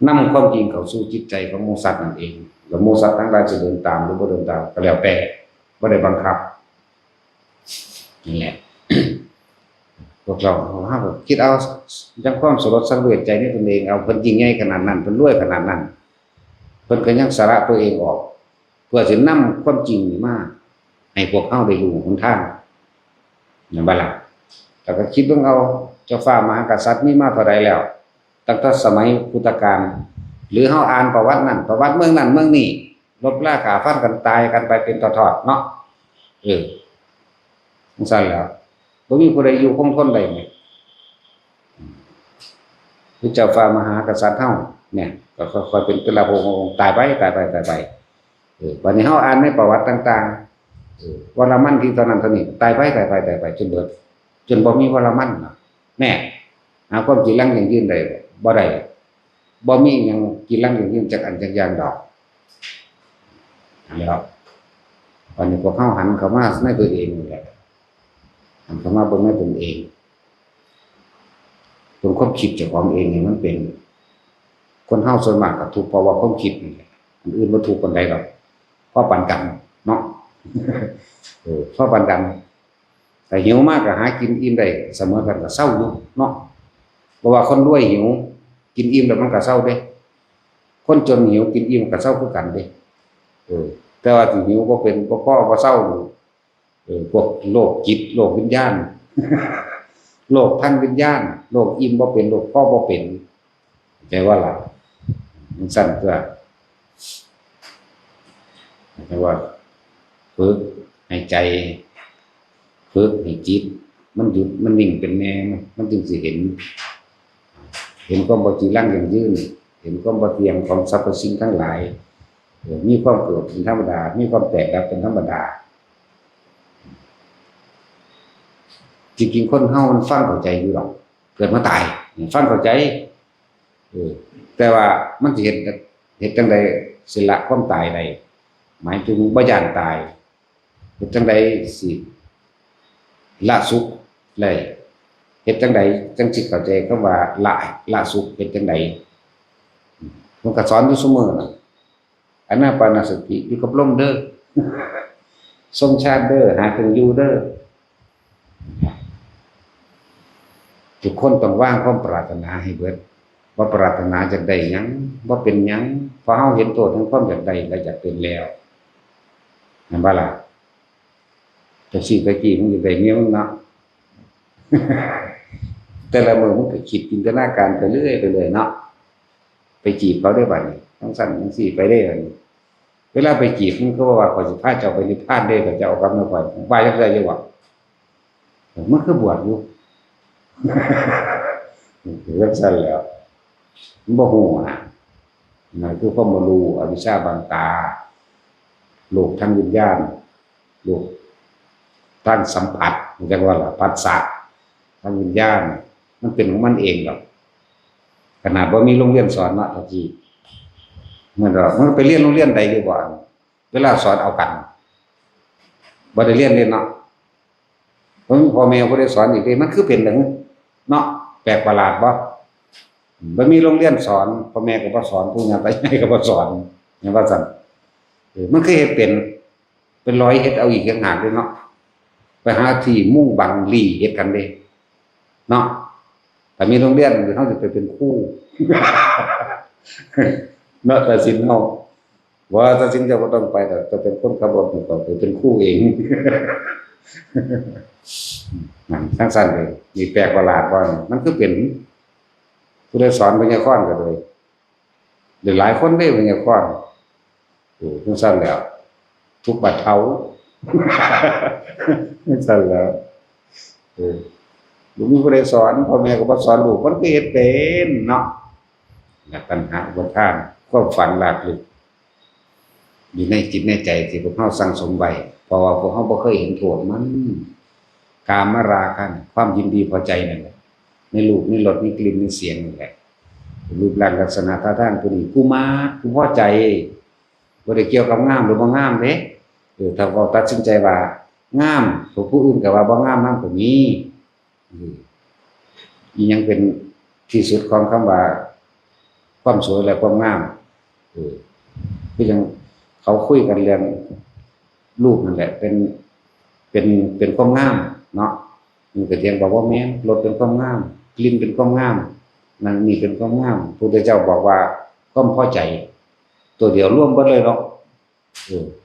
A: นำความจริงเข้าสู่จิตใจของหมู่สัตว์นั่นเองแล้วหมู่สัตว์ทั้งหลายจะเดินตามหรือบ่เดินตามก็แล้วแต่บ่ได้บังคับนี่แหละพวกเราคิดเอาจังความสลดสังเวชใจในตนเองเอาเพิ่นยิ่งใหญ่ขนาดนั้นเพิ่นรวยขนาดนั้นเพิ่นก็ยังสละตัวเองออกเพื่อสินำความจริงนี่มาให้พวกเฮาได้รู้หนทางนั่นบ่ล่ะแต่ก็คิดเบิ่งเอาเจ้าฟ้ามหากษัตริย์มีมาเท่าใดแล้วตั้งแต่สมัยพุทธกาลหรือเฮาอ่านประวัตินั้นประวัติเมืองนั้นเมืองนี้ลบราฆ่าฟันกันตายกันไปเป็นทอดๆเนาะจังซั่นแหล้วบ่มีผู้ใดอยู่คงทนได้นี่พระเจ้าฟ้ามหากษัตริย์เฮาเนี่ยก็ค่อยๆเป็นแต่ละองค์ตายไปบัดนี้เฮาอ่านในประวัติต่างๆวรมันที่ตอนนั้นเท่านี้ตายไปจนเบิดจนบ่มีวรมันแน่หาความจีรังอย่างยืนได้บ่ได้บ่มีหยังจีรังอย่างยืนจักอันจักอย่างดอกแล้ววันนี้พวกเฮาหันเข้ามาในตัวเองนี่แหละหันเข้ามาเบิ่งในตนเองตรงความคิดเจ้าของเองนี่มันเป็นคนเฮาส่วนมากก็ทุกข์เพราะว่าความคิดนี่แหละอันอื่นบ่ทุกข์ปานใดหรอกเพราะปานกันเนาะเพราะปานกันแต่หิวมากก็หากินอิ่มได้เสมอกันก็เศร้าอยู่เนาะเพราะว่าคนรวยหิวกินอิ่มแล้วมันก็เศร้าเด้คนจนหิวกินอิ่มก็เศร้าคือกันเด้แต่ว่าที่หิวบ่เป็นบ่พอบ่เศร้าพวกโรคจิตโรควิญญาณโรคทางวิญญาณโรคอิ่มบ่เป็นโรคพอบ่เป็นใจว่าล่ะมันสั่นเพื่อแต่ว่าฝึกให้ใจฝึกให้จิตมันหยุดมันนิ่งเป็นแนวมันจึงสิเห็นความบ่จีรังอย่างยืนเห็นความบ่เที่ยงของสรรพสิ่งทั้งหลายมีความเกิดเป็นธรรมดามีความแตกดับเป็นธรรมดาจริงๆคนเฮามันฟังเข้าใจอยู่หรอกเกิดมาตายฟังเข้าใจแต่ว่ามันสิเฮ็ดจังได๋สิละความตายได้หมายถึงบ่ย้านตายเฮ็ดจังได๋สิละสุขเลยเฮ็ดจังได๋จังสิเข้าใจคำว่าละสุขเฮ็ดจังได๋มันก็สอนอยู่เสมอน่ะอานาปานสติอยู่กับลมเด้อทรงชาติเด้อหาเครื่องอยู่เด้อทุกคนต้องวางความปรารถนาให้เบิดว่าปรารถนาจากใดหยังว่าเป็นหยังพอเฮาเห็นโทษของความอยากได้และอยากเป็นแล้วนั่นบ่ล่ะจักสิตะกี้มันอยู่ได้เมียมึงเนาะ แต่ละมื้อมันก็คิดจินตนาการไปเรื่อยเนาะไปจีบเขาได้บัดนี้ต้องสั่นจังซี่ไปได้บัดนี้เวลาไปจีบมันก็ว่าขอยสิพาเจ้าไปนิพพานได้ก็จะเอากับนข่อยว่าจังได๋อยู่ว่า มันคือบวชอยู่เรื่องสั้นแล้วมันบ่ฮู้นะนั่นคือความบ่รู้อวิชชาบังตาโลกทางวิญญาณโลกทางสัมผัสเรียกว่าล่ะผัสสะทางวิญญาณมันเป็นของมันเองดอกขนาดว่ามีโรงเรียนสอนเนาะตะกี้มันไปเรียนโรงเรียนใดดีกว่าเวลาสอนเอากันบ่ได้เรียนเนาะเพราะพ่อแม่บ่ได้สอนอีกเลยมันคือเป็นจังเนาะแปลกประหลาดบ่มีโรงเรียนสอนพ่อแม่ก็บ่สอนผู้ใหญ่ไปไหนก็บ่สอนอย่างว่าซั่นมันคือเฮ็ดเป็นร้อยเฮ็ดเอาอีกอย่างหากเลยเนาะไปหาที่มุ่งบังลี่เฮ็ดกันเด้เนาะแต่มีโรงเรียนเฮาสิไปเป็นครูเนาะแต่สินเฮาว่าถ้าสินเจ้าบ่ต้องไปแต่จะเป็นคนขับรถก็ไปเป็นครูเองนั่นทั้งสั้นเลยมีแปลกประหลาดว่ามันคือเป็นผู้ได้สอนวิทยากรก็เลยเดี๋ยวหลายคนได้วิทยากรทั้งสั้นแล้วทุกบัดเท้าทั้งสั้นแล้วลูกมีผู้ได้สอนพ่อแม่ก็บ่สอนลูกมันก็เฮ็ดเป็นเนาะแล้วปัญหาอุปทานความฝันหลากลึกอยู่ในจิตในใจที่พวกเฮาสั่งสมไว้เพราะว่าพวกเฮาบ่เคยเห็นโทษมันกามราคะความยินดีพอใจนั่นแหละในรูปในรสในกลิ่นในเสียงนั่นแหละรูปร่างลักษณะท่าทางตัวนี้กูมากูพอใจบ่ได้เกี่ยวกับงามหรือบ่งามเด้ถ้าเราตัดสินใจว่างามผู้อื่นก็ว่าบ่งามนำก็มีอีหยังเป็นที่สุดของคำว่าความสวยและความงามคือจังเขาคุยกันเรื่องรูปนั่นแหละเป็นความงามเนาะมันก็เถียงบอกว่าแม่นรสเป็นความงามกลิ่นเป็นความงามนั่นนี่เป็นความงามพระพุทธเจ้าบอกว่าความพอใจตัวเดียวร่วมบ่เลยเนาะ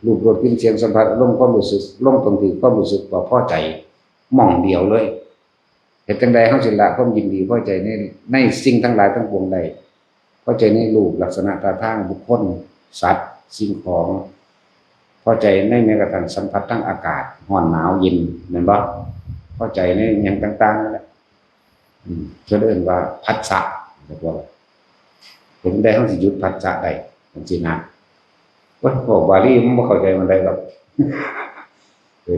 A: รูปรสกลิ่นเสียงสัมผัสอารมณ์ความรู้สึกลงตรงที่ความรู้สึกว่าพอใจหม่องเดียวเลยเฮ็ดจังใดเฮาสิละความยินดีพอใจในสิ่งทั้งหลายทั้งปวงใดพอใจในรูปลักษณะท่าทางบุคคลสัตว์สิ่งของพอใจในแม้กระทั่งสัมผัสทางอากาศร้อนหนาวเย็นแม่นบ่พอใจในหยังต่างๆนั่นแหละก็เรียกว่าผัสสะเรียกว่าเป็นได้เฮาสิหยุดผัสสะได้จังซี่นะว่าพวกบาลีมันบ่เข้าใจมันได้หรอก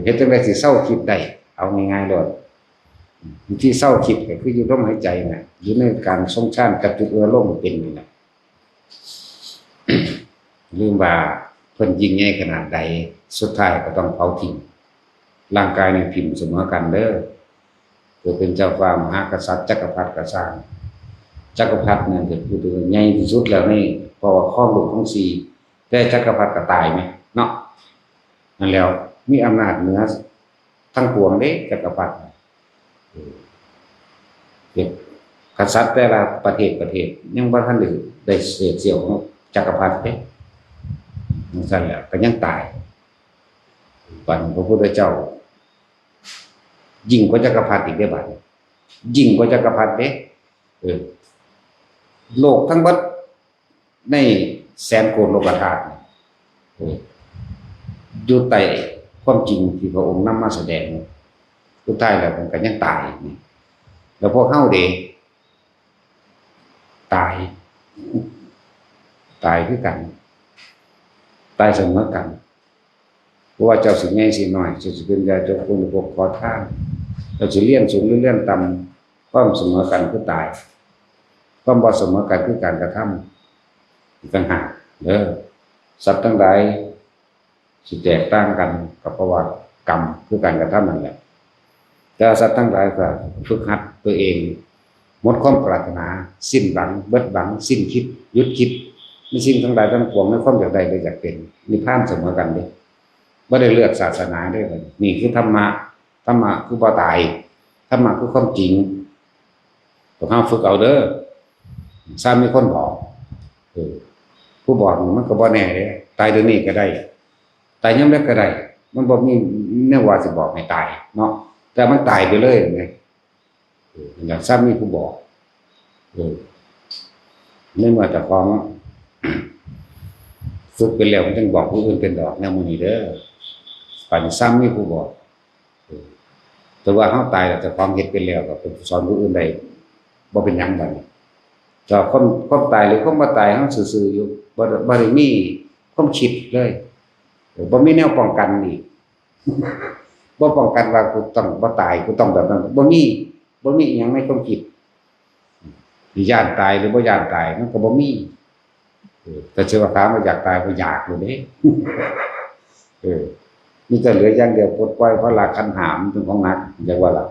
A: เฮ็ดจังได๋สิเซาคิดได้เอาง่ายๆโลดวิธีเศร้าคิดก็คืออยู่ลมหายใจน่ะอยู่ในการทรงฌานกระตุกลมเป็นนี่แหละลืมว่าเพิ่นยิ่งใหญ่ขนาดใดสุดท้ายก็ต้องเผาทิ้งร่างกายนี่พิมพ์เสมอกันเด้อเกิดเป็นเจ้าฟ้ามหากษัตริย์จักรพรรดิก็สร้างจักรพรรดินั่นก็คือใหญ่ที่สุดแล้วนี่เพราะว่าครองโลกทั้ง4แต่จักรพรรดิก็ตายมั้ยเนาะนั่นแล้วมีอำนาจเหนือทั้งปวงเด้จักรพรรดิกษัตริย์แต่ละประเทศยังบ่ทันได้เสียวของจักรพรรดิเด้นั่นซั่นแหละก็ยังตายบัดพระพุทธเจ้ายิ่งกว่าจักรพรรดิอีกเด้บัดยิ่งกว่าจักรพรรดิเด้โลกทั้งเบิดในแสนโกฏโลกธาตุอยู่ใต้ความจริงที่พระองค์นำมาแสดงสุดท้ายแล้วมันก็ยังตายนี่แล้วพวกเฮาเด้ตายคือกันตายเสมอกันเพราะว่าเจ้าสิใหญ่สิน้อยสิเป็นญาติคนพวกขอทานเจ้าสิเลี้ยงสูงหรือเลี้ยงต่ำความเสมอกันคือตายความบ่เสมอกันคือการกระทำอีกต่างหากเด้อสัตว์ทั้งหลายสิแตกต่างกันก็เพราะว่ากรรมคือการกระทำนั่นแหละแต่สัตว์ทั้งหลายก็ฝึกหัดตัวเองหมดความปรารถนาสิ้นหวังเบิดหวังสิ้นคิดหยุดคิดมีสิ่งทั้งหลายทั้งปวงในความอยากได้เลยอยากเป็นนิพพานเสมอกันเด้บ่ได้เลือกศาสนาได้เลยนี่คือธรรมะคือบ่ตายธรรมะคือความจริงต้องเฮาฝึกเอาเด้อซ้ำมีคนบอกผู้บอกมันก็บ่แน่เด้ตายเดี๋ยวนี้ก็ได้ตายยามใดก็ได้มันบ่มีแนวว่าสิบอกให้ตายเนาะแต่มันตายไปเลยไงอย่างซ้ำมีผู้บอกในเมื่อแต่ของฝึกไปแล้วมันจึงบอกผู้อื่นเป็นดอกแนวมื้อนี้เด้อป่านซ้ำมีผู้บอก แต่ว่าเฮาตายแล้วเจ้าของเฮ็ดเป็นแล้วก็ไปสอนผู้อื่นได้บ่เป็นหยังบัดนี้เจ้าคนตายหรือคนบ่ตายเฮาซื่อๆอยู่บ่ได้มีความคิดเลยบ่มีแนวป้องกันอีก บ่ป้องกันว่ากูต้องบ่ตายกูต้องแบบนั้นบ่มีอิหยังในความคิดสิย้านตายหรือบ่ย้านตายมันก็บ่มีแต่เชื่อว่าถามว่าอยากตายบ่อยากอยู่เด้ มีแต่เหลืออย่างเดียวปลดปล่อยเพราะราคันหามเป็นของหนักเรียกว่าล่ะ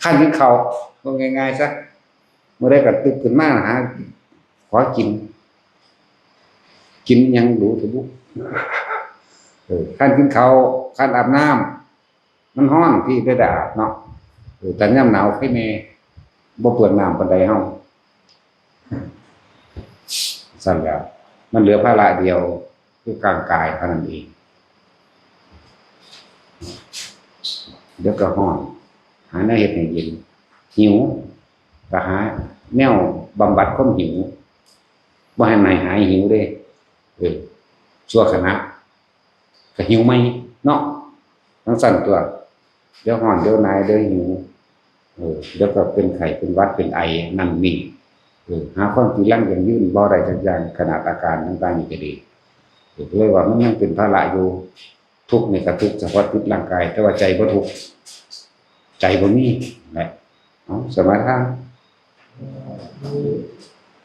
A: ขั้นที่เขาก็ง่ายๆซะเมื่อได้กระตึกขึ้นมาหาขอกินยังรู้ถึงบุขั้นกินเขาขั้นอาบน้ำมันห้อนพี่ได้แต่อาบเนาะแต่ย่ำหนาวให้แม่บ่เปิดน้ำปานใดเฮาสั่นแล้วมันเหลือภาระเดียวคือกลางกายเท่านั้นเองเดี๋ยวก็ห้อนหาแนวเฮ็ดให้เย็นหิวก็หาแนวบำบัดความหิวบ่ให้มันหายหิวเด้ชั่วขณะก็หิวไหมเนาะทั้งสั่นตัวเดี๋ยวห้อนเดี๋ยวนายเดี๋ยวหิวเดี๋ยวก็เป็นไข้เป็นหวัดเป็นไอนั่นนี่หาความกินลั่งอย่างยืนบ่ได้จักอย่างขนาดอาการต่างๆนี่ก็ดีเลยว่ามันยังเป็นภาระอยู่ทุกข์นี่ก็ทุกข์เฉพาะจิตร่างกายแต่ว่าใจบ่ทุกข์ใจบ่มีแหละสมาทาน